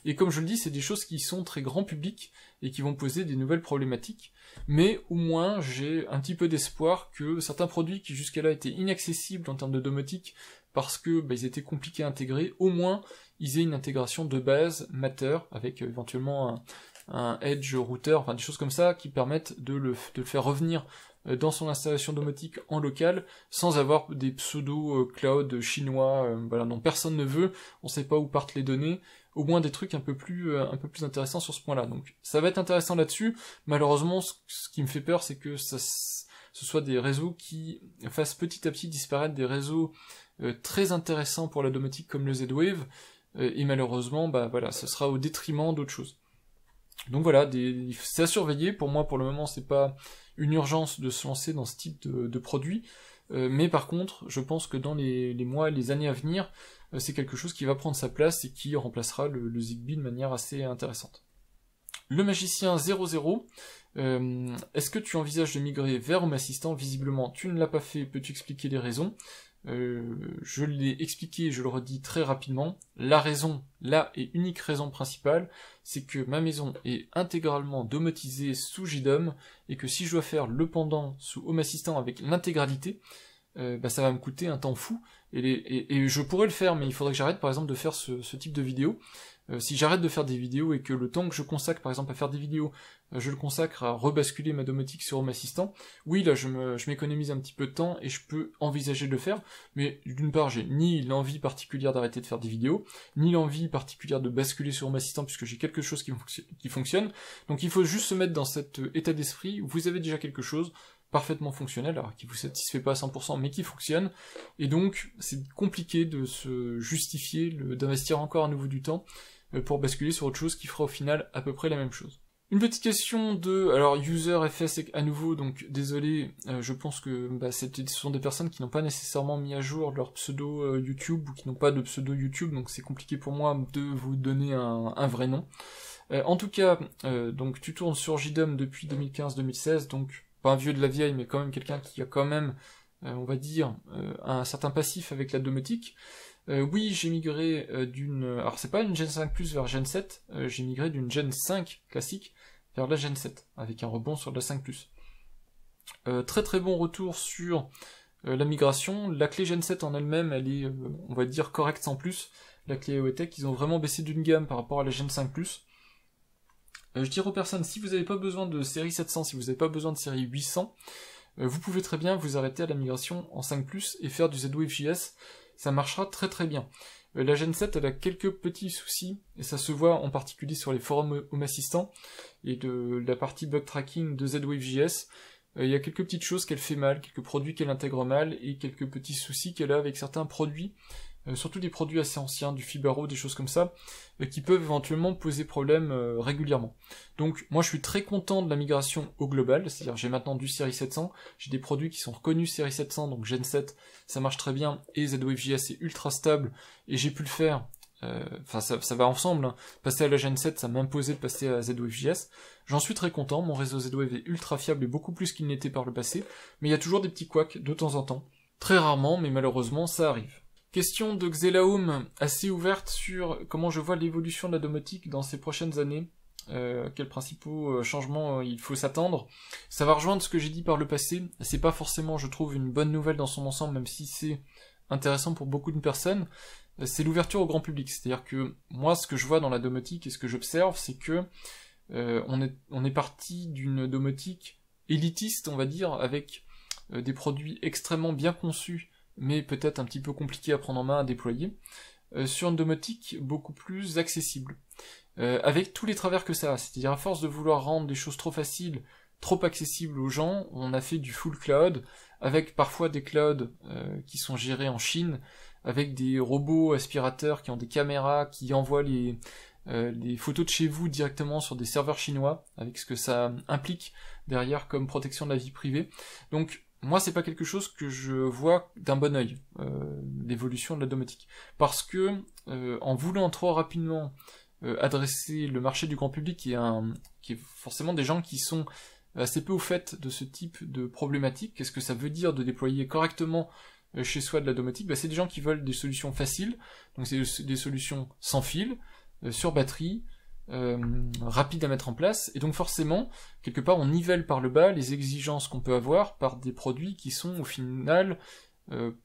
Et comme je le dis, c'est des choses qui sont très grand public et qui vont poser des nouvelles problématiques. Mais au moins, j'ai un petit peu d'espoir que certains produits qui jusqu'à là étaient inaccessibles en termes de domotique, parce que ils étaient compliqués à intégrer, au moins ils aient une intégration de base Matter, avec éventuellement un Edge router, enfin des choses comme ça, qui permettent de le faire revenir dans son installation domotique en local, sans avoir des pseudo-cloud chinois, voilà, dont personne ne veut, on sait pas où partent les données, au moins des trucs un peu plus intéressants sur ce point-là. Donc ça va être intéressant là-dessus. Malheureusement, ce qui me fait peur, c'est que ce soit des réseaux qui fassent petit à petit disparaître des réseaux très intéressants pour la domotique comme le Z-Wave, et malheureusement, voilà, ce sera au détriment d'autres choses. Donc voilà, c'est à surveiller. Pour moi, pour le moment, c'est pas une urgence de se lancer dans ce type de produit, mais par contre, je pense que dans les mois, les années à venir, c'est quelque chose qui va prendre sa place et qui remplacera le Zigbee de manière assez intéressante. Le magicien 00, est-ce que tu envisages de migrer vers Home Assistant? Visiblement, tu ne l'as pas fait, peux-tu expliquer les raisons? Je l'ai expliqué et je le redis très rapidement. La et unique raison principale, c'est que ma maison est intégralement domotisée sous JDOM, et que si je dois faire le pendant sous Home Assistant avec l'intégralité, ça va me coûter un temps fou, et je pourrais le faire, mais il faudrait que j'arrête par exemple de faire ce type de vidéo. Si j'arrête de faire des vidéos et que le temps que je consacre par exemple à faire des vidéos, je le consacre à rebasculer ma domotique sur Home Assistant, oui là je m'économise un petit peu de temps et je peux envisager de le faire, mais d'une part j'ai ni l'envie particulière d'arrêter de faire des vidéos, ni l'envie particulière de basculer sur Home Assistant puisque j'ai quelque chose qui fonctionne, donc il faut juste se mettre dans cet état d'esprit où vous avez déjà quelque chose parfaitement fonctionnel, alors qui vous satisfait pas à 100%, mais qui fonctionne, et donc c'est compliqué de se justifier, d'investir encore à nouveau du temps, pour basculer sur autre chose qui fera au final à peu près la même chose. Une petite question alors UserFS à nouveau, donc désolé, je pense que ce sont des personnes qui n'ont pas nécessairement mis à jour leur pseudo YouTube, ou qui n'ont pas de pseudo YouTube, donc c'est compliqué pour moi de vous donner un vrai nom. En tout cas, donc tu tournes sur JDOM depuis 2015-2016, donc pas un vieux de la vieille, mais quand même quelqu'un qui a quand même, on va dire, un certain passif avec la domotique. Oui, j'ai migré alors c'est pas une Gen 5 Plus vers Gen 7, j'ai migré d'une Gen 5 classique vers la Gen 7, avec un rebond sur la 5 Plus. Très très bon retour sur la migration. La clé Gen 7 en elle-même, elle est, on va dire, correcte sans plus. La clé EOTech, ils ont vraiment baissé d'une gamme par rapport à la Gen 5 Plus. Je dirais aux personnes, si vous n'avez pas besoin de série 700, si vous n'avez pas besoin de série 800, vous pouvez très bien vous arrêter à la migration en 5 Plus et faire du Z-Wave JS. Ça marchera très très bien. La Gen 7, elle a quelques petits soucis, et ça se voit en particulier sur les forums Home Assistant, et de la partie bug tracking de Z-Wave JS. Il y a quelques petites choses qu'elle fait mal, quelques produits qu'elle intègre mal, et quelques petits soucis qu'elle a avec certains produits, surtout des produits assez anciens, du Fibaro, des choses comme ça, qui peuvent éventuellement poser problème régulièrement. Donc moi je suis très content de la migration au global, c'est-à-dire j'ai maintenant du série 700, j'ai des produits qui sont reconnus série 700, donc Gen 7, ça marche très bien, et Z-Wave JS est ultra stable, et j'ai pu le faire enfin ça va ensemble, hein. Passer à la Gen 7, ça m'imposait de passer à ZWave.js. J'en suis très content, mon réseau ZWave est ultra fiable et beaucoup plus qu'il n'était par le passé, mais il y a toujours des petits couacs de temps en temps. Très rarement, mais malheureusement, ça arrive. Question de Xelaum, assez ouverte sur comment je vois l'évolution de la domotique dans ces prochaines années. Quels principaux changements il faut s'attendre. Ça va rejoindre ce que j'ai dit par le passé. C'est pas forcément, je trouve, une bonne nouvelle dans son ensemble, même si c'est intéressant pour beaucoup de personnes. C'est l'ouverture au grand public. C'est-à-dire que moi, ce que je vois dans la domotique et ce que j'observe, c'est que on est parti d'une domotique élitiste, on va dire, avec des produits extrêmement bien conçus, mais peut-être un petit peu compliqués à prendre en main, à déployer, sur une domotique beaucoup plus accessible. Avec tous les travers que ça a, c'est-à-dire à force de vouloir rendre des choses trop faciles, trop accessibles aux gens, on a fait du full cloud, avec parfois des clouds qui sont gérés en Chine, avec des robots aspirateurs qui ont des caméras, qui envoient les photos de chez vous directement sur des serveurs chinois, avec ce que ça implique derrière comme protection de la vie privée. Donc moi c'est pas quelque chose que je vois d'un bon œil, l'évolution de la domotique. Parce que en voulant trop rapidement adresser le marché du grand public qui est forcément des gens qui sont assez peu au fait de ce type de problématique. Qu'est-ce que ça veut dire de déployer correctement chez soi de la domotique? C'est des gens qui veulent des solutions faciles, donc c'est des solutions sans fil, sur batterie, rapides à mettre en place, et donc forcément, quelque part on nivelle par le bas les exigences qu'on peut avoir par des produits qui sont au final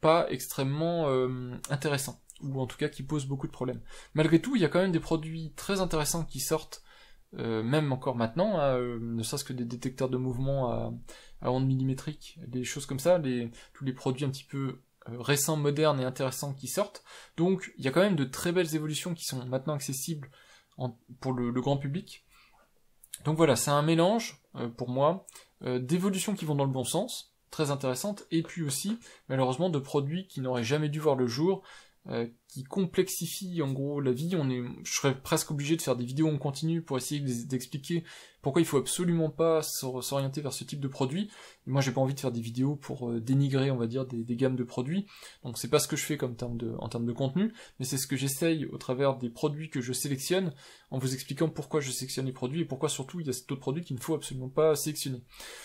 pas extrêmement intéressants, ou en tout cas qui posent beaucoup de problèmes. Malgré tout, il y a quand même des produits très intéressants qui sortent, même encore maintenant, hein, ne serait-ce que des détecteurs de mouvement à ondes millimétriques, des choses comme ça, tous les produits un petit peu récents, modernes et intéressants qui sortent. Donc il y a quand même de très belles évolutions qui sont maintenant accessibles pour le grand public. Donc voilà, c'est un mélange, pour moi, d'évolutions qui vont dans le bon sens, très intéressantes, et puis aussi, malheureusement, de produits qui n'auraient jamais dû voir le jour, qui complexifie en gros la vie. Je serais presque obligé de faire des vidéos en continu pour essayer d'expliquer pourquoi il faut absolument pas s'orienter vers ce type de produit. Et moi j'ai pas envie de faire des vidéos pour dénigrer, on va dire, des gammes de produits, donc c'est pas ce que je fais en termes de contenu, mais c'est ce que j'essaye au travers des produits que je sélectionne, en vous expliquant pourquoi je sélectionne les produits, et pourquoi surtout il y a d'autres produits qu'il ne faut absolument pas sélectionner.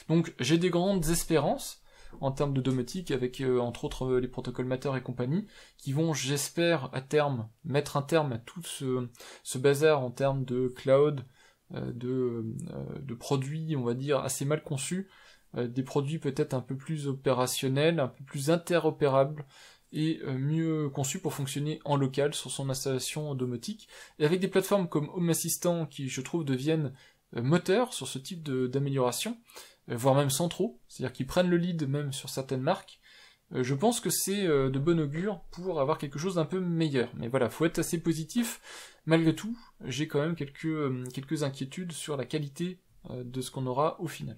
Donc j'ai des grandes espérances en termes de domotique, avec entre autres les protocoles Matter et compagnie, qui vont, j'espère, à terme, mettre un terme à tout ce bazar en termes de cloud, de produits, on va dire, assez mal conçus, des produits peut-être un peu plus opérationnels, un peu plus interopérables, et mieux conçus pour fonctionner en local sur son installation domotique, et avec des plateformes comme Home Assistant qui, je trouve, deviennent moteurs sur ce type d'amélioration, voire même centraux, c'est-à-dire qu'ils prennent le lead même sur certaines marques. Je pense que c'est de bon augure pour avoir quelque chose d'un peu meilleur. Mais voilà, faut être assez positif. Malgré tout, j'ai quand même quelques inquiétudes sur la qualité de ce qu'on aura au final.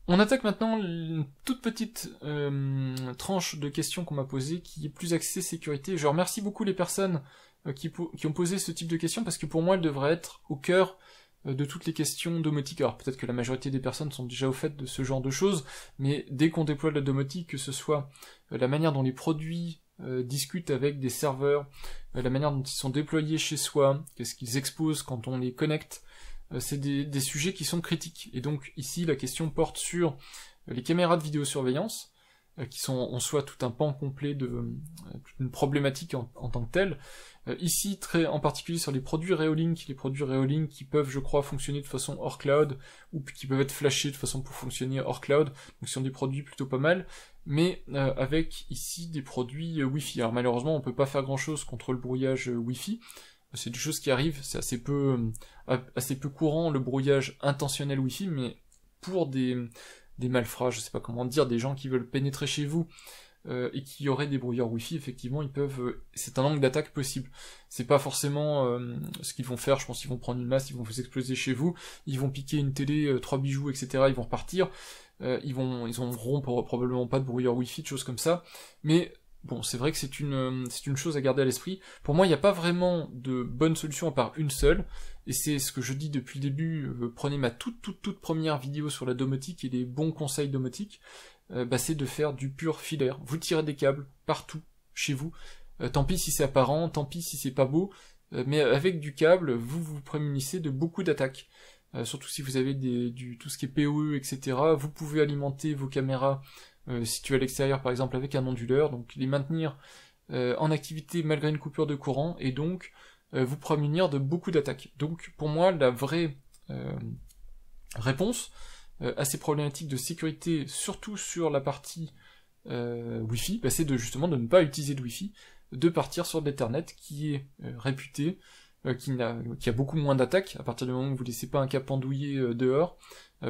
On attaque maintenant une toute petite tranche de questions qu'on m'a posée, qui est plus axée sécurité. Je remercie beaucoup les personnes qui ont posé ce type de questions, parce que pour moi, elles devraient être au cœur de toutes les questions domotiques. Alors peut-être que la majorité des personnes sont déjà au fait de ce genre de choses, mais dès qu'on déploie de la domotique, que ce soit la manière dont les produits discutent avec des serveurs, la manière dont ils sont déployés chez soi, qu'est-ce qu'ils exposent quand on les connecte, c'est des sujets qui sont critiques. Et donc ici la question porte sur les caméras de vidéosurveillance, qui sont en soi tout un pan complet d'une problématique en tant que telle. Ici, en particulier sur les produits Reolink qui peuvent, je crois, fonctionner de façon hors cloud, ou qui peuvent être flashés de façon pour fonctionner hors cloud, donc ce sont des produits plutôt pas mal, mais avec ici des produits Wi-Fi. Alors malheureusement, on peut pas faire grand-chose contre le brouillage Wi-Fi, c'est des choses qui arrivent, c'est assez peu courant le brouillage intentionnel Wi-Fi, mais pour des malfrats, je sais pas comment dire, des gens qui veulent pénétrer chez vous, et qui auraient des brouilleurs Wi-Fi, effectivement, ils peuvent. C'est un angle d'attaque possible. C'est pas forcément ce qu'ils vont faire. Je pense qu'ils vont prendre une masse, ils vont vous exploser chez vous, ils vont piquer une télé, 3 bijoux, etc. Ils vont repartir. Ils auront probablement pas de brouilleur Wi-Fi, de choses comme ça. Mais bon, c'est vrai que c'est une chose à garder à l'esprit. Pour moi, il n'y a pas vraiment de bonne solution à part une seule. Et c'est ce que je dis depuis le début. Prenez ma toute première vidéo sur la domotique et les bons conseils domotiques. C'est de faire du pur filaire. Vous tirez des câbles partout, chez vous. Tant pis si c'est apparent, tant pis si c'est pas beau. mais avec du câble, vous vous prémunissez de beaucoup d'attaques. Surtout si vous avez tout ce qui est PoE, etc. Vous pouvez alimenter vos caméras situées à l'extérieur, par exemple, avec un onduleur, donc les maintenir en activité malgré une coupure de courant, et donc vous prémunir de beaucoup d'attaques. Donc pour moi, la vraie réponse à ces problématiques de sécurité, surtout sur la partie Wi-Fi, bah, c'est justement de ne pas utiliser de Wi-Fi, de partir sur l'Ethernet qui est réputé, qui a beaucoup moins d'attaques, à partir du moment où vous ne laissez pas un câble pendouiller dehors.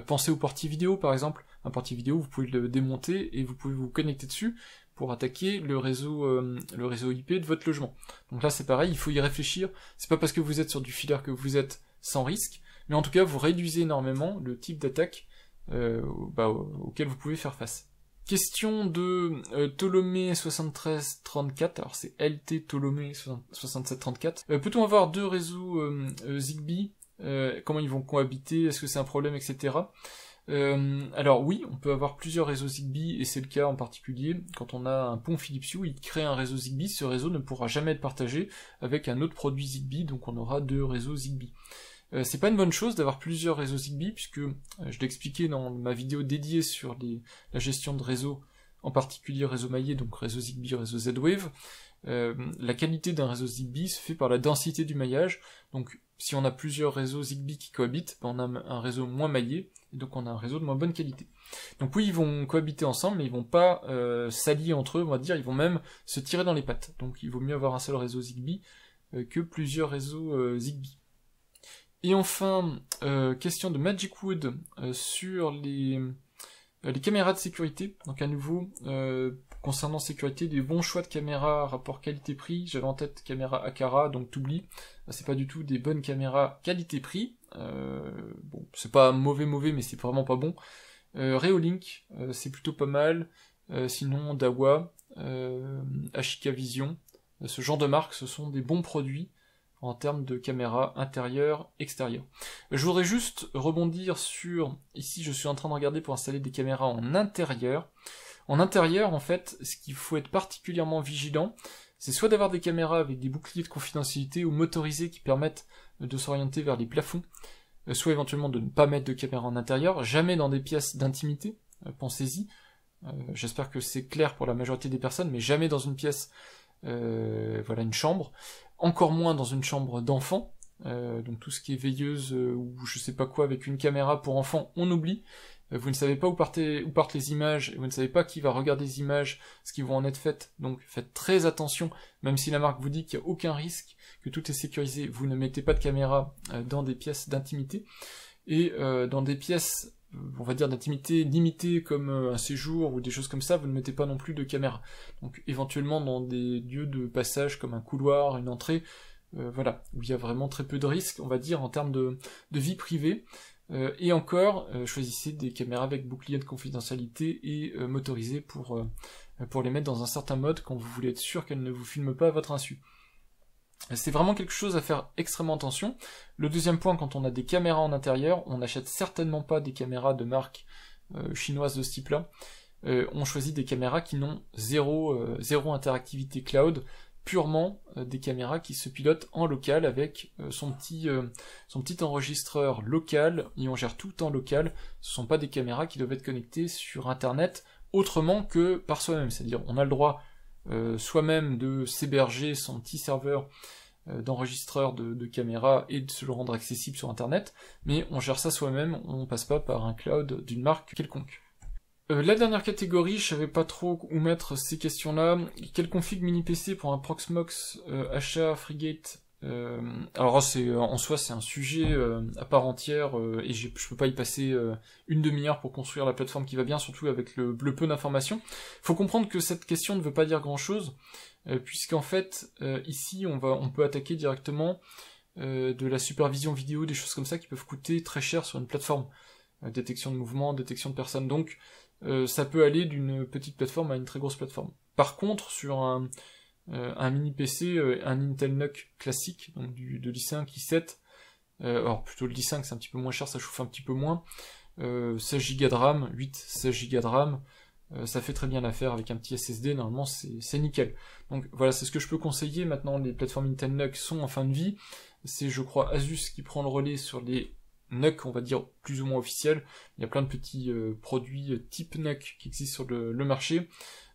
Pensez au portier vidéo par exemple. Un portier vidéo, vous pouvez le démonter et vous pouvez vous connecter dessus pour attaquer le réseau IP de votre logement. Donc là c'est pareil, il faut y réfléchir. C'est pas parce que vous êtes sur du filaire que vous êtes sans risque, mais en tout cas vous réduisez énormément le type d'attaque auquel vous pouvez faire face. Question de Ptolémée 7334, alors c'est LT Ptolémée 6734. Peut-on avoir deux réseaux Zigbee, comment ils vont cohabiter, est-ce que c'est un problème, etc. Alors oui, on peut avoir plusieurs réseaux Zigbee, et c'est le cas en particulier quand on a un pont Philips Hue, il crée un réseau Zigbee, ce réseau ne pourra jamais être partagé avec un autre produit Zigbee, donc on aura deux réseaux Zigbee. C'est pas une bonne chose d'avoir plusieurs réseaux Zigbee, puisque je l'ai expliqué dans ma vidéo dédiée sur la gestion de réseaux, en particulier réseau maillé, donc réseau Zigbee, réseau Z-Wave. La qualité d'un réseau Zigbee se fait par la densité du maillage, donc si on a plusieurs réseaux Zigbee qui cohabitent, on a un réseau moins maillé, et donc on a un réseau de moins bonne qualité. Donc oui, ils vont cohabiter ensemble, mais ils vont pas s'allier entre eux, on va dire, ils vont même se tirer dans les pattes. Donc il vaut mieux avoir un seul réseau Zigbee que plusieurs réseaux Zigbee. Et enfin, question de Magic Wood sur les caméras de sécurité. Donc à nouveau, concernant sécurité, des bons choix de caméras rapport qualité-prix. J'avais en tête caméra Aqara, donc t'oublies. C'est pas du tout des bonnes caméras qualité-prix. Bon, c'est pas mauvais, mais c'est vraiment pas bon. Reolink, c'est plutôt pas mal. Sinon, Dahua, Ashika Vision, ce genre de marques, ce sont des bons produits en termes de caméra intérieure, extérieure. Je voudrais juste rebondir sur, ici je suis en train de regarder pour installer des caméras en intérieur. En intérieur, en fait, ce qu'il faut être particulièrement vigilant, c'est soit d'avoir des caméras avec des boucliers de confidentialité ou motorisés qui permettent de s'orienter vers les plafonds, soit éventuellement de ne pas mettre de caméra en intérieur, jamais dans des pièces d'intimité, pensez-y. J'espère que c'est clair pour la majorité des personnes, mais jamais dans une pièce, voilà, une chambre, encore moins dans une chambre d'enfant, donc tout ce qui est veilleuse ou je sais pas quoi avec une caméra pour enfants, on oublie. Vous ne savez pas où partent les images, et vous ne savez pas qui va regarder les images, ce qui vont en être faites, donc faites très attention, même si la marque vous dit qu'il n'y a aucun risque, que tout est sécurisé, vous ne mettez pas de caméra dans des pièces d'intimité, et dans des pièces, on va dire d'intimité limitée comme un séjour ou des choses comme ça, vous ne mettez pas non plus de caméra. Donc éventuellement dans des lieux de passage comme un couloir, une entrée, voilà, où il y a vraiment très peu de risques, on va dire, en termes de vie privée. Et encore, choisissez des caméras avec bouclier de confidentialité et motorisées pour les mettre dans un certain mode quand vous voulez être sûr qu'elles ne vous filment pas à votre insu. C'est vraiment quelque chose à faire extrêmement attention. Le deuxième point, quand on a des caméras en intérieur, on n'achète certainement pas des caméras de marque chinoise de ce type-là. On choisit des caméras qui n'ont zéro interactivité cloud, purement des caméras qui se pilotent en local avec son petit enregistreur local, et on gère tout en local. Ce ne sont pas des caméras qui doivent être connectées sur internet autrement que par soi-même, c'est-à-dire on a le droit soi-même de s'héberger son petit serveur d'enregistreur de caméra et de se le rendre accessible sur internet, mais on gère ça soi-même, on passe pas par un cloud d'une marque quelconque. La dernière catégorie, je savais pas trop où mettre ces questions-là. Quel config mini PC pour un Proxmox achat Frigate? Alors en soi c'est un sujet à part entière et je peux pas y passer une demi-heure pour construire la plateforme qui va bien, surtout avec le peu d'informations. Faut comprendre que cette question ne veut pas dire grand-chose, puisqu'en fait ici on peut attaquer directement de la supervision vidéo, des choses comme ça qui peuvent coûter très cher sur une plateforme. Détection de mouvement, détection de personnes, donc ça peut aller d'une petite plateforme à une très grosse plateforme. Par contre, sur un mini PC, un Intel NUC classique, donc de l'i5, i7, alors plutôt le l'i5 c'est un petit peu moins cher, ça chauffe un petit peu moins, 16 Go de RAM, 16 Go de RAM, ça fait très bien l'affaire avec un petit SSD, normalement c'est nickel. Donc voilà, c'est ce que je peux conseiller. Maintenant, les plateformes Intel NUC sont en fin de vie. C'est, je crois, Asus qui prend le relais sur les NUC, on va dire, plus ou moins officiels. Il y a plein de petits produits type NUC qui existent sur le marché.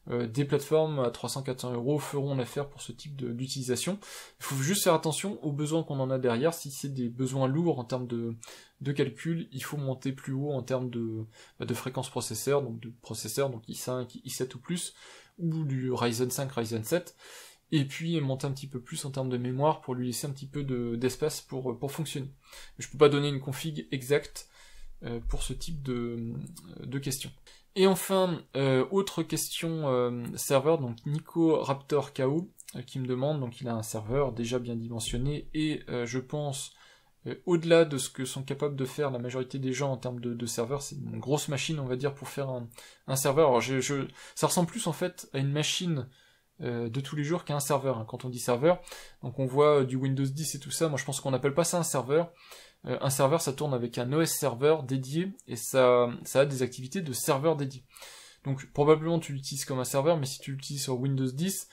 Des plateformes à 300-400 € feront l'affaire pour ce type d'utilisation. Il faut juste faire attention aux besoins qu'on en a derrière. Si c'est des besoins lourds en termes de calcul, il faut monter plus haut en termes de fréquence processeur, donc i5, i7 ou plus, ou du Ryzen 5, Ryzen 7, et puis monter un petit peu plus en termes de mémoire pour lui laisser un petit peu d'espace pour fonctionner. Je peux pas donner une config exacte pour ce type de questions. Et enfin, autre question serveur, donc Nico Raptor KO qui me demande, donc il a un serveur déjà bien dimensionné et je pense au-delà de ce que sont capables de faire la majorité des gens en termes de serveur, c'est une grosse machine on va dire pour faire un serveur. Alors ça ressemble plus en fait à une machine de tous les jours qu'à un serveur, hein, quand on dit serveur. Donc on voit du Windows 10 et tout ça, moi je pense qu'on n'appelle pas ça un serveur. Un serveur, ça tourne avec un OS serveur dédié, et ça a des activités de serveur dédié. Donc probablement tu l'utilises comme un serveur, mais si tu l'utilises sur Windows 10,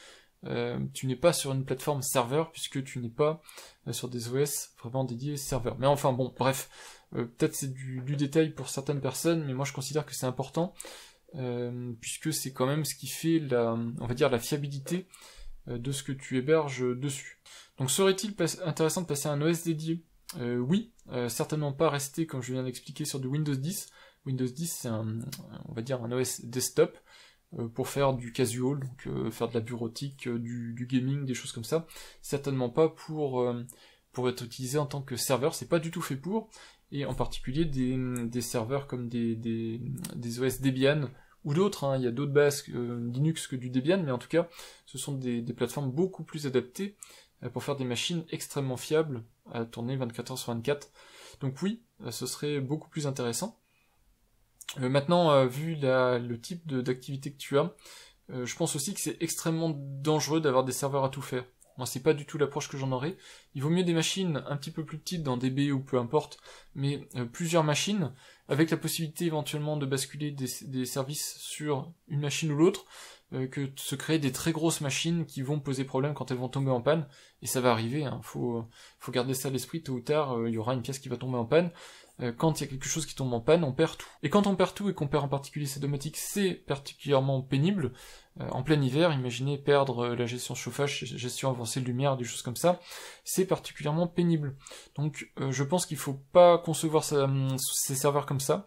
tu n'es pas sur une plateforme serveur, puisque tu n'es pas sur des OS vraiment dédiés serveur. Mais enfin bon, bref, peut-être c'est du détail pour certaines personnes, mais moi je considère que c'est important, puisque c'est quand même ce qui fait on va dire la fiabilité de ce que tu héberges dessus. Donc serait-il intéressant de passer à un OS dédié ? Oui, certainement pas rester, comme je viens d'expliquer, sur du Windows 10. Windows 10, c'est on va dire un OS desktop pour faire du casual, donc faire de la bureautique, du gaming, des choses comme ça. Certainement pas pour être utilisé en tant que serveur, c'est pas du tout fait pour, et en particulier des serveurs comme des OS Debian, ou d'autres, hein. Il y a d'autres bases Linux que du Debian, mais en tout cas, ce sont des plateformes beaucoup plus adaptées pour faire des machines extrêmement fiables à tourner 24h/24. Donc oui, ce serait beaucoup plus intéressant. Maintenant, vu le type d'activité que tu as, je pense aussi que c'est extrêmement dangereux d'avoir des serveurs à tout faire. Moi, c'est pas du tout l'approche que j'en aurais. Il vaut mieux des machines un petit peu plus petites dans DB ou peu importe, mais plusieurs machines, avec la possibilité éventuellement de basculer des services sur une machine ou l'autre, que de se créer des très grosses machines qui vont poser problème quand elles vont tomber en panne, et ça va arriver, hein. Faut garder ça à l'esprit, tôt ou tard, il y aura une pièce qui va tomber en panne. Quand il y a quelque chose qui tombe en panne, on perd tout. Et quand on perd tout, et qu'on perd en particulier ces domatiques, c'est particulièrement pénible. En plein hiver, imaginez perdre la gestion chauffage, gestion avancée de lumière, des choses comme ça, c'est particulièrement pénible. Donc je pense qu'il faut pas concevoir ces serveurs comme ça.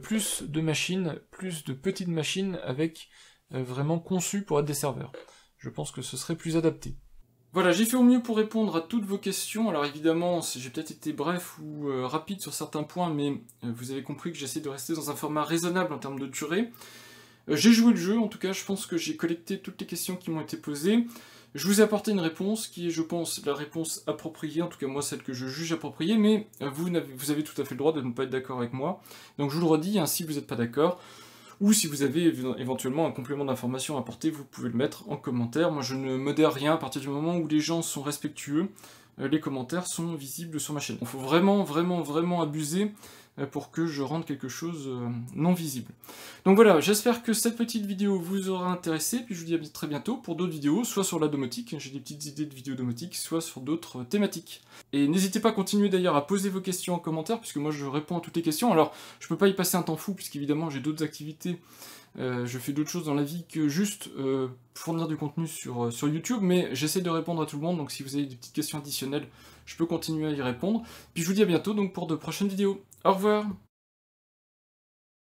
Plus de machines, plus de petites machines avec vraiment conçues pour être des serveurs. Je pense que ce serait plus adapté. Voilà, j'ai fait au mieux pour répondre à toutes vos questions. Alors évidemment, j'ai peut-être été bref ou rapide sur certains points, mais vous avez compris que j'essaie de rester dans un format raisonnable en termes de durée. J'ai joué le jeu, en tout cas, je pense que j'ai collecté toutes les questions qui m'ont été posées. Je vous ai apporté une réponse qui est, je pense, la réponse appropriée, en tout cas moi, celle que je juge appropriée, mais vous avez tout à fait le droit de ne pas être d'accord avec moi. Donc je vous le redis, hein, si vous n'êtes pas d'accord, ou si vous avez éventuellement un complément d'information à apporter, vous pouvez le mettre en commentaire. Moi je ne modère rien à partir du moment où les gens sont respectueux, les commentaires sont visibles sur ma chaîne. Il faut vraiment, vraiment, vraiment abuser pour que je rende quelque chose non visible. Donc voilà, j'espère que cette petite vidéo vous aura intéressé, puis je vous dis à très bientôt pour d'autres vidéos, soit sur la domotique, j'ai des petites idées de vidéos domotique, soit sur d'autres thématiques. Et n'hésitez pas à continuer d'ailleurs à poser vos questions en commentaire, puisque moi je réponds à toutes les questions. Alors, je peux pas y passer un temps fou, puisqu'évidemment j'ai d'autres activités, je fais d'autres choses dans la vie que juste fournir du contenu sur YouTube, mais j'essaie de répondre à tout le monde, donc si vous avez des petites questions additionnelles, je peux continuer à y répondre. Puis je vous dis à bientôt donc pour de prochaines vidéos. Au revoir!